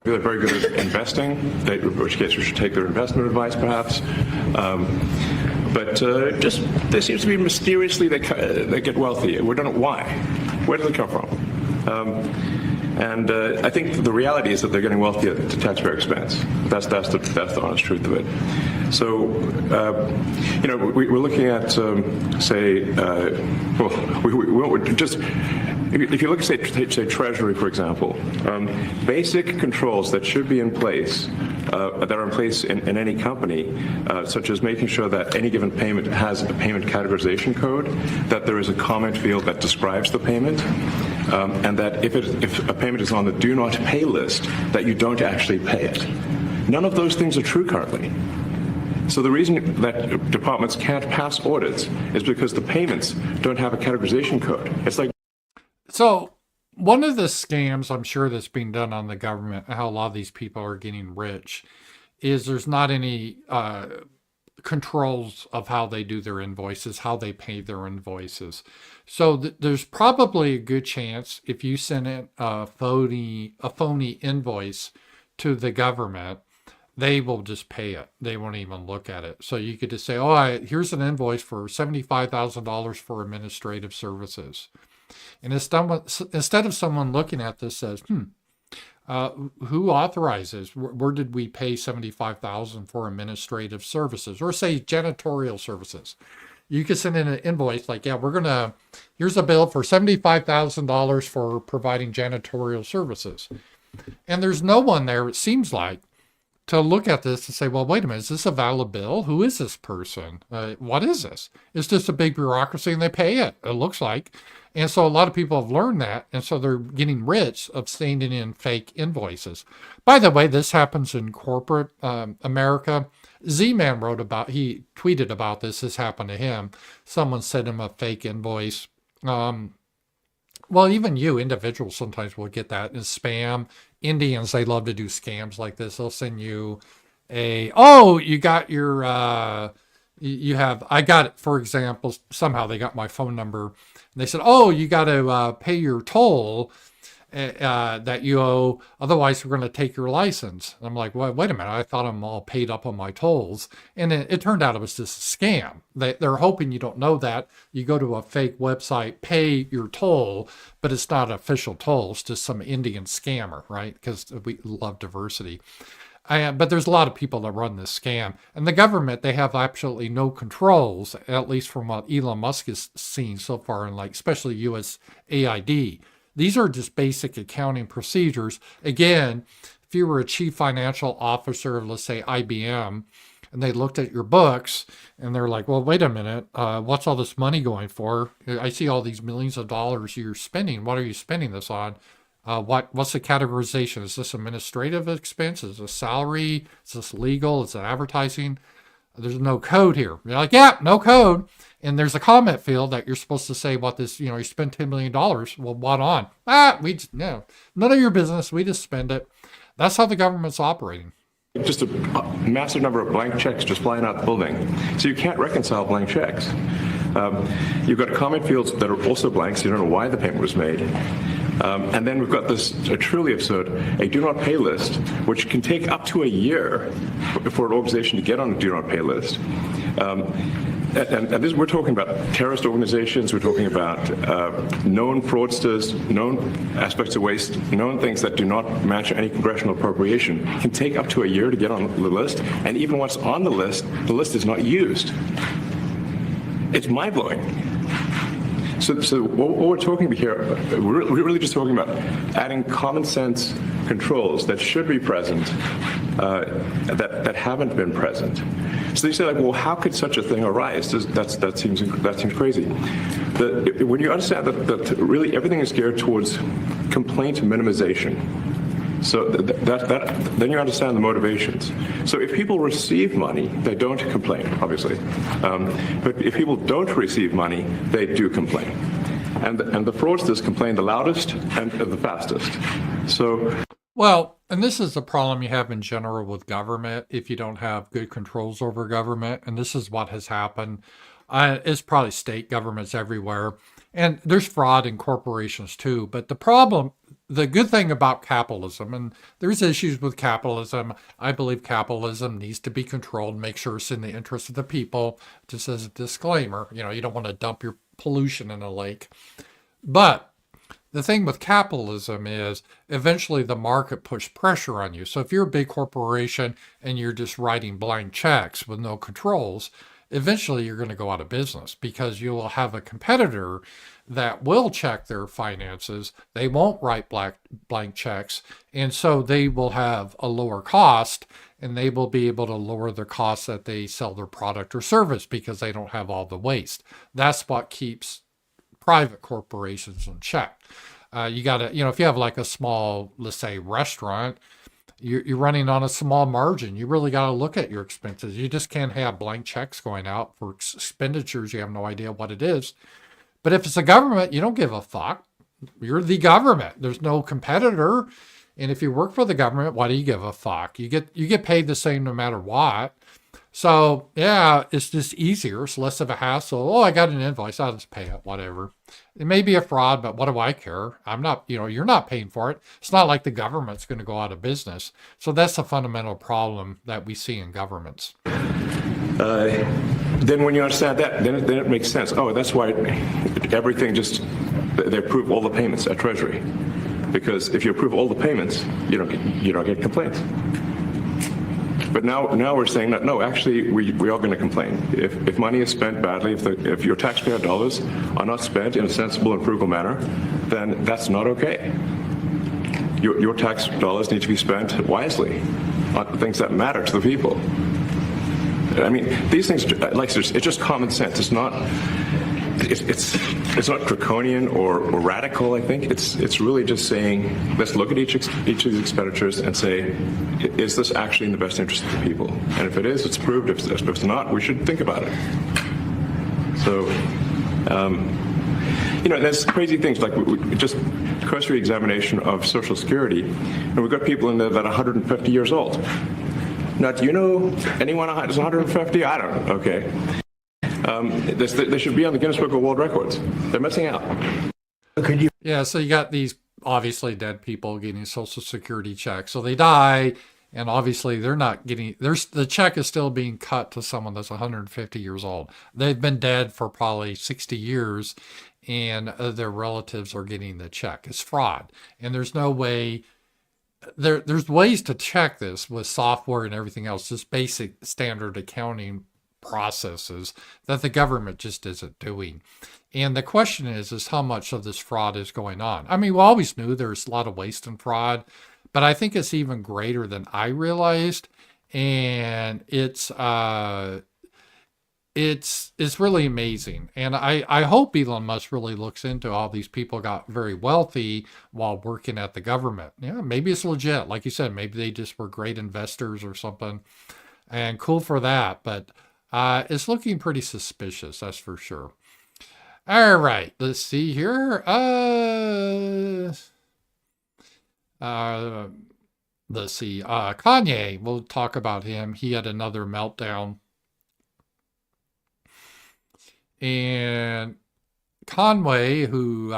they're very good at investing, in which case we should take their investment advice, perhaps. But just there seems to be mysteriously they get wealthy. We don't know why. Where do they come from? And I think the reality is that they're getting wealthy at the taxpayer expense. That's the honest truth of it. So, we're looking at, if you look at, say Treasury, for example, basic controls that should be in place, that are in place in any company, such as making sure that any given payment has a payment categorization code, that there is a comment field that describes the payment, and that if a payment is on the do not pay list, that you don't actually pay it. None of those things are true currently. So the reason that departments can't pass audits is because the payments don't have a categorization code. It's like. So one of the scams I'm sure that's being done on the government, how a lot of these people are getting rich, is there's not any controls of how they do their invoices, how they pay their invoices. So there's probably a good chance if you send in a phony invoice to the government, they will just pay it. They won't even look at it. So you could just say, here's an invoice for $75,000 for administrative services. And instead of someone looking at this says, who authorizes? Where did we pay $75,000 for administrative services, or say janitorial services? You could send in an invoice like, here's a bill for $75,000 for providing janitorial services. And there's no one there, it seems like, to look at this and say, well, wait a minute, is this a valid bill? Who is this person? What is this? It's just a big bureaucracy and they pay it looks like. And so a lot of people have learned that. And so they're getting rich of sending in fake invoices. By the way, this happens in corporate America. Z-Man he tweeted about this. This happened to him. Someone sent him a fake invoice. Well, even you, individuals, sometimes will get that as spam. Indians, they love to do scams like this. They'll send you you got your, I got it, for example, somehow they got my phone number. And they said, you got to pay your toll that you owe, otherwise we're going to take your license. And I'm like, well, wait a minute, I thought I'm all paid up on my tolls. And it turned out it was just a scam. They're hoping you don't know that. You go to a fake website, pay your toll, but it's not an official toll. It's just some Indian scammer, right? Because we love diversity. But there's a lot of people that run this scam. And the government, they have absolutely no controls, at least from what Elon Musk has seen so far, in especially USAID. These are just basic accounting procedures. Again, if you were a chief financial officer of, let's say, IBM, and they looked at your books and they're like, well, wait a minute, what's all this money going for? I see all these millions of dollars you're spending. What are you spending this on? What's the categorization? Is this administrative expense? Is this salary? Is this legal? Is it advertising? There's no code here. You're like, yeah, no code. And there's a comment field that you're supposed to say what this, you spend $10 million. Well, what on? No, none of your business. We just spend it. That's how the government's operating. Just a massive number of blank checks just flying out the building. So you can't reconcile blank checks. You've got comment fields that are also blank, so you don't know why the payment was made. And then we've got this truly absurd, a do not pay list, which can take up to a year for an organization to get on a do not pay list. And this, we're talking about terrorist organizations, we're talking about known fraudsters, known aspects of waste, known things that do not match any congressional appropriation. It can take up to a year to get on the list, and even once on the list is not used. It's mind-blowing. So what we're talking about here, we're really just talking about adding common sense controls that should be present, that haven't been present. So you say, like, well, how could such a thing arise? That seems crazy. When you understand that really everything is geared towards complaint minimization, so then you understand the motivations. So if people receive money, they don't complain, obviously. But if people don't receive money, they do complain. And the fraudsters complain the loudest and the fastest. So. Well, and this is the problem you have in general with government if you don't have good controls over government. And this is what has happened. It's probably state governments everywhere. And there's fraud in corporations too. But the good thing about capitalism, and there's issues with capitalism. I believe capitalism needs to be controlled, make sure it's in the interest of the people. Just as a disclaimer, you don't want to dump your pollution in a lake. But the thing with capitalism is eventually the market puts pressure on you. So if you're a big corporation and you're just writing blank checks with no controls, eventually you're going to go out of business because you will have a competitor that will check their finances. They won't write blank checks. And so they will have a lower cost and they will be able to lower their costs that they sell their product or service because they don't have all the waste. That's what keeps private corporations in check. You got to, if you have like a small, let's say, restaurant, you're running on a small margin. You really got to look at your expenses. You just can't have blank checks going out for expenditures. You have no idea what it is. But if it's a government, you don't give a fuck. You're the government. There's no competitor. And if you work for the government, why do you give a fuck? You get paid the same no matter what. So yeah, it's just easier. It's less of a hassle. Oh, I got an invoice. I'll just pay it, whatever. It may be a fraud, but what do I care? I'm not, you're not paying for it. It's not like the government's going to go out of business. So that's a fundamental problem that we see in governments. Then when you understand that, then it makes sense. Oh, that's why everything they approve all the payments at Treasury. Because if you approve all the payments, you don't get complaints. But now we're saying that, no, actually, we are going to complain. If money is spent badly, if your taxpayer dollars are not spent in a sensible and frugal manner, then that's not okay. Your tax dollars need to be spent wisely on things that matter to the people. I mean, these things, it's just common sense. It's not draconian or radical. I think it's really just saying, let's look at each of these expenditures and say, is this actually in the best interest of the people? And if it is, it's approved. If it's not, we should think about it. So, there's crazy things like just cursory examination of Social Security, and we've got people in there that are 150 years old. Now, do you know anyone that's 150? I don't. Okay. They should be on the Guinness Book of World Records. They're missing out. Yeah, so you got these obviously dead people getting Social Security checks. So they die, and obviously they're not getting, the check is still being cut to someone that's 150 years old. They've been dead for probably 60 years, and their relatives are getting the check. It's fraud. And there's no way, there's ways to check this with software and everything else, just basic standard accounting processes that the government just isn't doing. And the question is how much of this fraud is going on? I mean, we always knew there's a lot of waste and fraud, but I think it's even greater than I realized. And it's really amazing. And I hope Elon Musk really looks into how these people got very wealthy while working at the government. Yeah, maybe it's legit. Like you said, maybe they just were great investors or something. And cool for that. But It's looking pretty suspicious, that's for sure. All right, let's see here. Let's see. Kanye, we'll talk about him. He had another meltdown. And Conway, who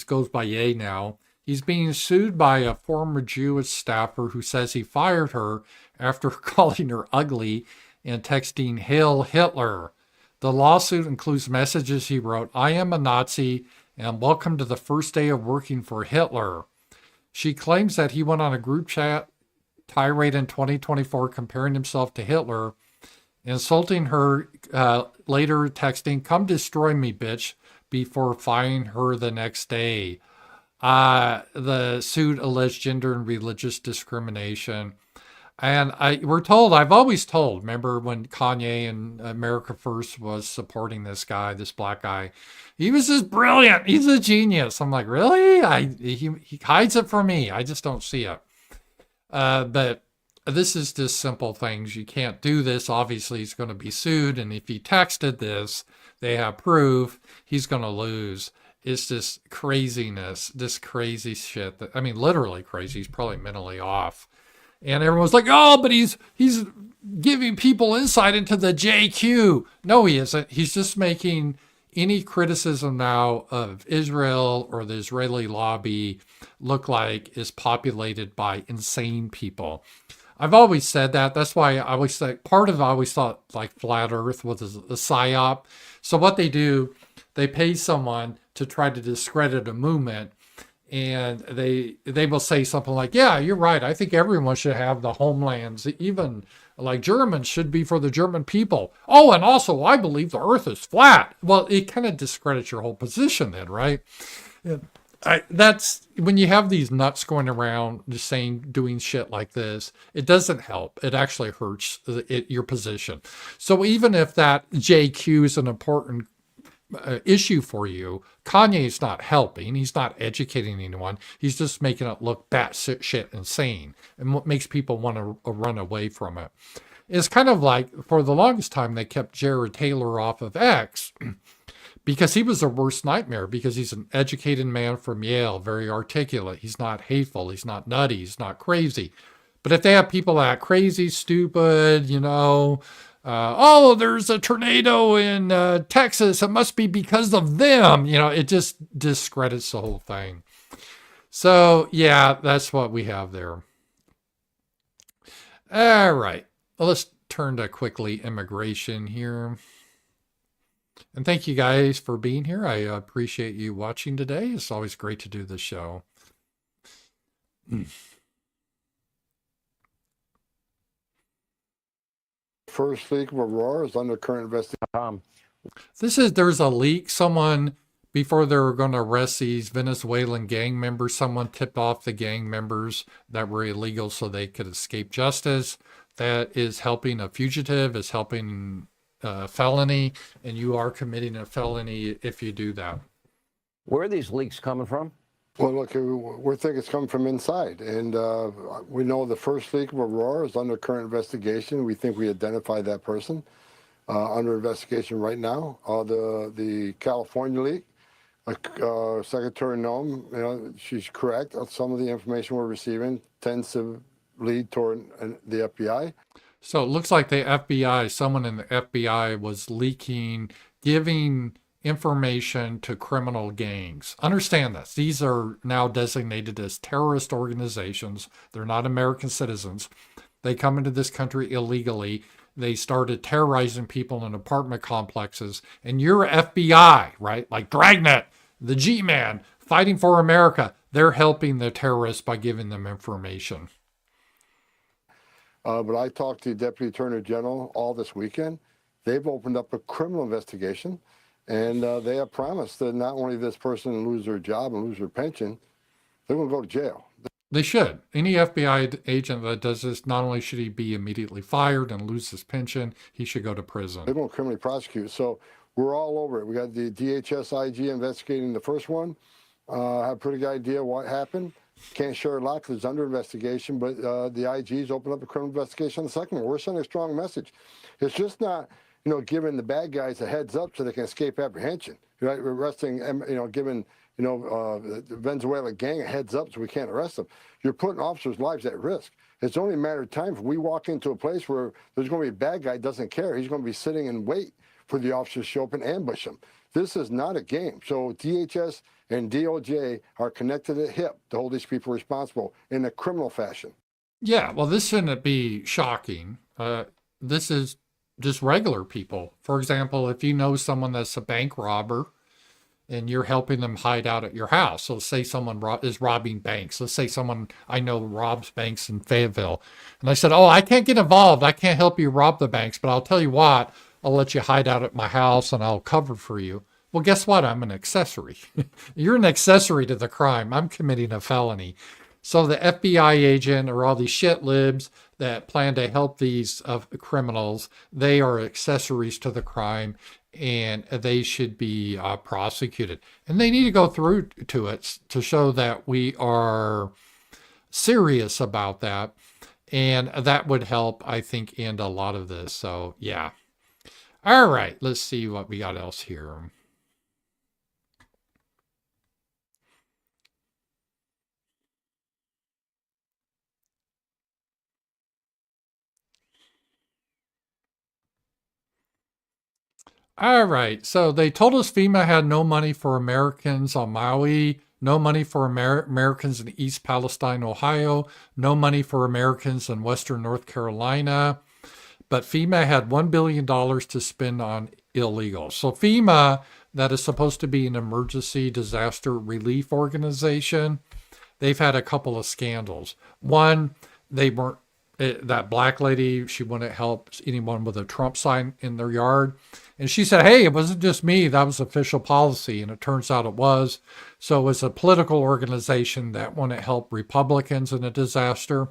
goes by Ye now, he's being sued by a former Jewish staffer who says he fired her after calling her ugly and texting Hail Hitler. The lawsuit includes messages he wrote, "I am a Nazi and welcome to the first day of working for Hitler." She claims that he went on a group chat tirade in 2024 comparing himself to Hitler, insulting her, later texting, "Come destroy me, bitch," before firing her the next day. The suit alleged gender and religious discrimination. And I've always told, remember when Kanye and America First was supporting this guy, this black guy, he was just brilliant. He's a genius. I'm like, really? He hides it from me. I just don't see it. But this is just simple things. You can't do this. Obviously, he's going to be sued. And if he texted this, they have proof, he's going to lose. It's just craziness, this crazy shit. Literally crazy. He's probably mentally off. And everyone's like, oh, but he's giving people insight into the JQ. No, he isn't. He's just making any criticism now of Israel or the Israeli lobby look like is populated by insane people. I've always said that. That's why I always thought like flat earth was a psyop. So what they do, they pay someone to try to discredit a movement. And they will say something like, yeah, you're right. I think everyone should have the homelands. Even like Germans should be for the German people. Oh, and also I believe the earth is flat. Well, it kind of discredits your whole position then, right? That's when you have these nuts going around just doing shit like this, it doesn't help. It actually hurts your position. So even if that JQ is an important issue for you, Kanye's not helping. He's not educating anyone. He's just making it look batshit insane, and what makes people want to run away from it. It's kind of like for the longest time they kept Jared Taylor off of X because he was the worst nightmare, because he's an educated man from Yale, very articulate. He's not hateful. He's not nutty. He's not crazy. But if they have people that are crazy, stupid, oh, there's a tornado in Texas, it must be because of them. It just discredits the whole thing. So, yeah, that's what we have there. All right. Well, let's turn to quickly immigration here. And thank you guys for being here. I appreciate you watching today. It's always great to do the show. First leak of Aurora is under current investigation. There's a leak. Someone, before they were going to arrest these Venezuelan gang members, someone tipped off the gang members that were illegal so they could escape justice. That is helping a fugitive, is helping a felony, and you are committing a felony if you do that. Where are these leaks coming from? Well, look, we think it's coming from inside, and we know the first leak of Aurora is under current investigation. We think we identified that person under investigation right now. The California leak, Secretary Noem, she's correct. Some of the information we're receiving tends to lead toward the FBI. So it looks like the FBI, someone in the FBI was leaking, giving information to criminal gangs. Understand this. These are now designated as terrorist organizations. They're not American citizens. They come into this country illegally. They started terrorizing people in apartment complexes. And you're FBI, right? Like Dragnet, the G-Man, fighting for America. They're helping the terrorists by giving them information. But I talked to the Deputy Attorney General all this weekend. They've opened up a criminal investigation, and they have promised that not only this person lose their job and lose their pension, they're going to go to jail. They should. Any FBI agent that does this, not only should he be immediately fired and lose his pension, he should go to prison. They're going to criminally prosecute. So we're all over it. We got the DHS IG investigating the first one. Have a pretty good idea what happened. Can't share a lot because it's under investigation, but the IG's opened up a criminal investigation on the second one. We're sending a strong message. It's just not, giving the bad guys a heads up so they can escape apprehension. Right? We're arresting, giving, the Venezuela gang a heads up so we can't arrest them. You're putting officers' lives at risk. It's only a matter of time if we walk into a place where there's going to be a bad guy doesn't care. He's going to be sitting and wait for the officers to show up and ambush him. This is not a game. So DHS and DOJ are connected at hip to hold these people responsible in a criminal fashion. Yeah, well, this shouldn't be shocking. This is just regular people. For example, if you know someone that's a bank robber and you're helping them hide out at your house. So say someone is robbing banks. Let's say someone I know robs banks in Fayetteville. And I said, oh, I can't get involved. I can't help you rob the banks, but I'll tell you what, I'll let you hide out at my house and I'll cover for you. Well, guess what? I'm an accessory. You're an accessory to the crime. I'm committing a felony. So the FBI agent or all these shit libs that plan to help these criminals, they are accessories to the crime and they should be prosecuted. And they need to go through to it to show that we are serious about that. And that would help, I think, end a lot of this. So, yeah. All right, let's see what we got else here. All right, so they told us FEMA had no money for Americans on Maui, no money for Americans in East Palestine, Ohio, no money for Americans in Western North Carolina, but FEMA had $1 billion to spend on illegals. So FEMA, that is supposed to be an emergency disaster relief organization, they've had a couple of scandals. One, they weren't, that black lady, she wouldn't help anyone with a Trump sign in their yard. And she said, hey, it wasn't just me, that was official policy. And it turns out it was. So it was a political organization that wanted to help Republicans in a disaster.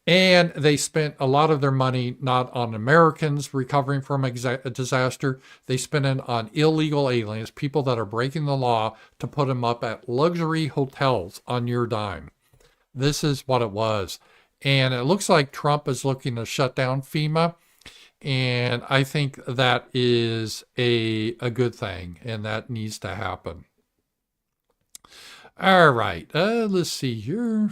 And they spent a lot of their money not on Americans recovering from a disaster. They spent it on illegal aliens, people that are breaking the law, to put them up at luxury hotels on your dime. This is what it was. And it looks like Trump is looking to shut down FEMA. And I think that is a good thing, and that needs to happen. All right, let's see here.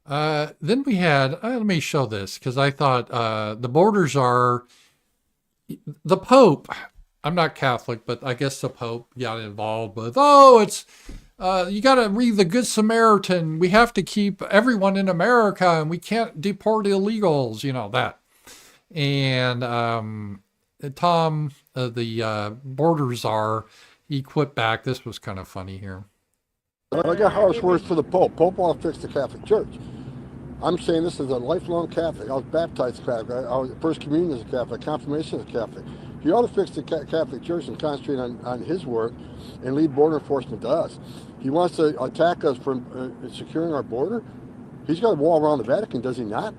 Then we had, let me show this, because I thought the borders are, the Pope, I'm not Catholic, but I guess the Pope got involved with, it's, you got to read the Good Samaritan. We have to keep everyone in America and we can't deport illegals, that. And Tom, the border czar, he quit back. This was kind of funny here. I got harsh words for the Pope. Pope want to fix the Catholic Church. I'm saying this as a lifelong Catholic. I was baptized Catholic. I was First Communion as a Catholic, Confirmation as a Catholic. He ought to fix the Catholic Church and concentrate on his work and leave border enforcement to us. He wants to attack us from securing our border. He's got a wall around the Vatican, does he not?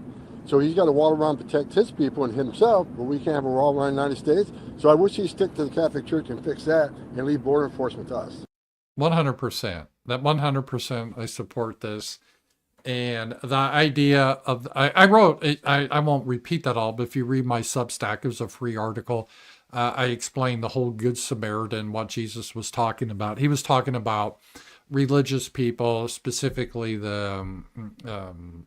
So he's got a wall around to protect his people and himself, but we can't have a wall around the United States. So I wish he'd stick to the Catholic Church and fix that and leave border enforcement to us. 100%. That 100% I support this. And the idea of, I wrote, I won't repeat that all, but if you read my Substack, it was a free article. I explained the whole Good Samaritan, what Jesus was talking about. He was talking about religious people, specifically the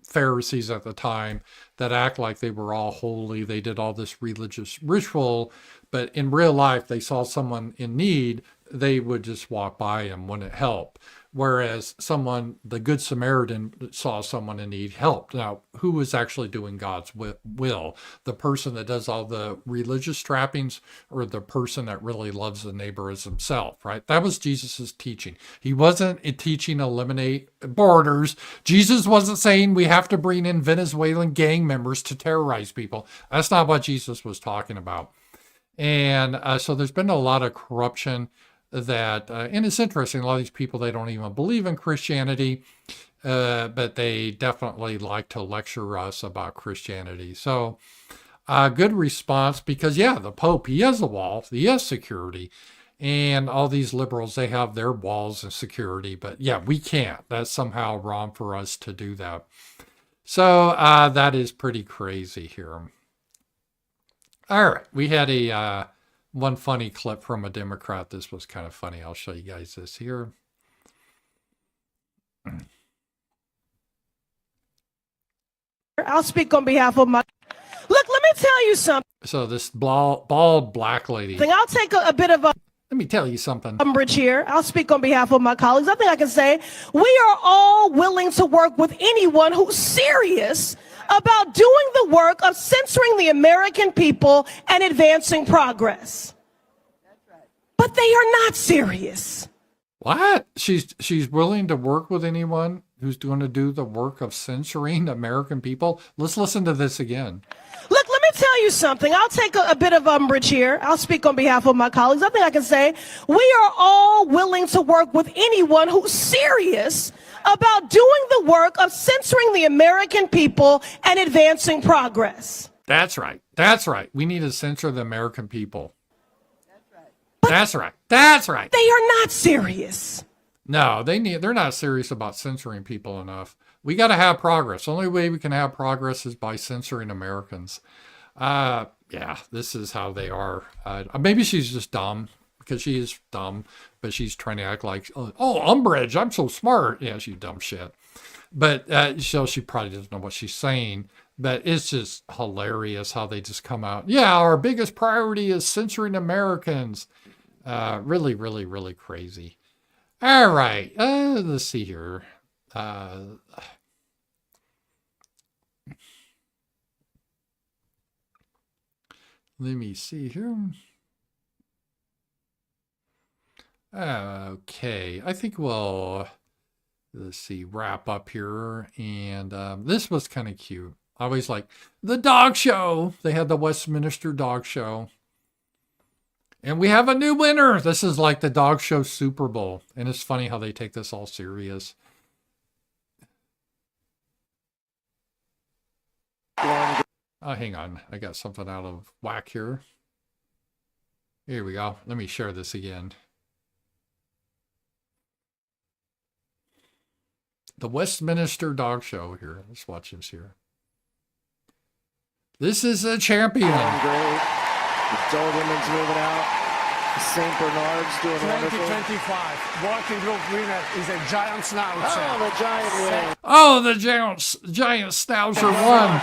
Pharisees at the time, that act like they were all holy. They did all this religious ritual, but in real life, they saw someone in need, they would just walk by him, wouldn't help. Whereas the Good Samaritan saw someone in need, helped. Now, who was actually doing God's will? The person that does all the religious trappings, or the person that really loves the neighbor as himself, right? That was Jesus's teaching. He wasn't teaching eliminate borders. Jesus wasn't saying we have to bring in Venezuelan gang members to terrorize people. That's not what Jesus was talking about. And so there's been a lot of corruption that, and it's interesting, a lot of these people, they don't even believe in Christianity, but they definitely like to lecture us about Christianity. So good response, because yeah, the Pope, he has a wall, he has security, And all these liberals, they have their walls and security, but yeah, we can't. That's somehow wrong for us to do that. So that is pretty crazy here. All right, we had a one funny clip from a Democrat. This was kind of funny. I'll show you guys this here. I'll speak on behalf of my... Look, let me tell you something. So this bald black lady. I'll take a bit of a... Let me tell you something. Umbrage here. I'll speak on behalf of my colleagues. I think I can say we are all willing to work with anyone who's serious about doing the work of censoring the American people and advancing progress. But they are not serious. What? She's willing to work with anyone who's going to do the work of censoring American people? Let's listen to this again. Look, let me tell you something. I'll take a bit of umbrage here. I'll speak on behalf of my colleagues. I think I can say we are all willing to work with anyone who's serious about doing the work of censoring the American people and advancing progress. That's right. That's right. We need to censor the American people. That's right. That's right. They are not serious. No, they're not serious about censoring people enough. We got to have progress. The only way we can have progress is by censoring Americans. Yeah, this is how they are. Maybe she's just dumb, because she is dumb, but she's trying to act like, oh, umbrage, I'm so smart. Yeah, she's dumb shit. But so she probably doesn't know what she's saying. But it's just hilarious how they just come out. Yeah, our biggest priority is censoring Americans. Really, really, really crazy. All right, let's see here. Let me see here. Okay, I think we'll, let's see, wrap up here. And this was kind of cute. I always like the dog show. They had the Westminster dog show. And we have a new winner. This is like the dog show Super Bowl. And it's funny how they take this all serious. Oh, hang on. I got something out of whack here. Here we go. Let me share this again. The Westminster dog show here. Let's watch this here. This is a champion. Great. The Doberman's moving out. The St. Bernard's doing wonderful. 2025 working group winner is a giant schnauzer. Oh, the giant win. Oh, the giant schnauzer won.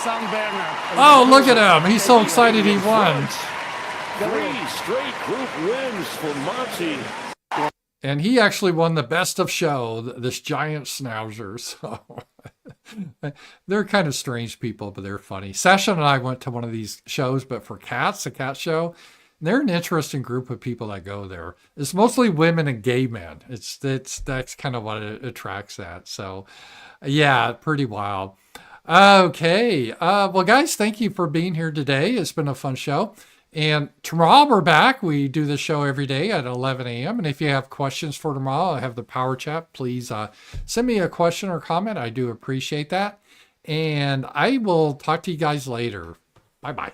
San Bernard. Oh, look at him. He's so excited he won. 3 straight group wins for Monty. And he actually won the best of show, this giant schnauzer. So they're kind of strange people, but they're funny. Sasha and I went to one of these shows, but for cats, a cat show. They're an interesting group of people that go there. It's mostly women and gay men. That's kind of what it attracts that. So yeah, pretty wild. Okay. Well, guys, thank you for being here today. It's been a fun show. And tomorrow we're back. We do the show every day at 11 a.m. And if you have questions for tomorrow, I have the Power Chat. Please send me a question or comment. I do appreciate that. And I will talk to you guys later. Bye-bye.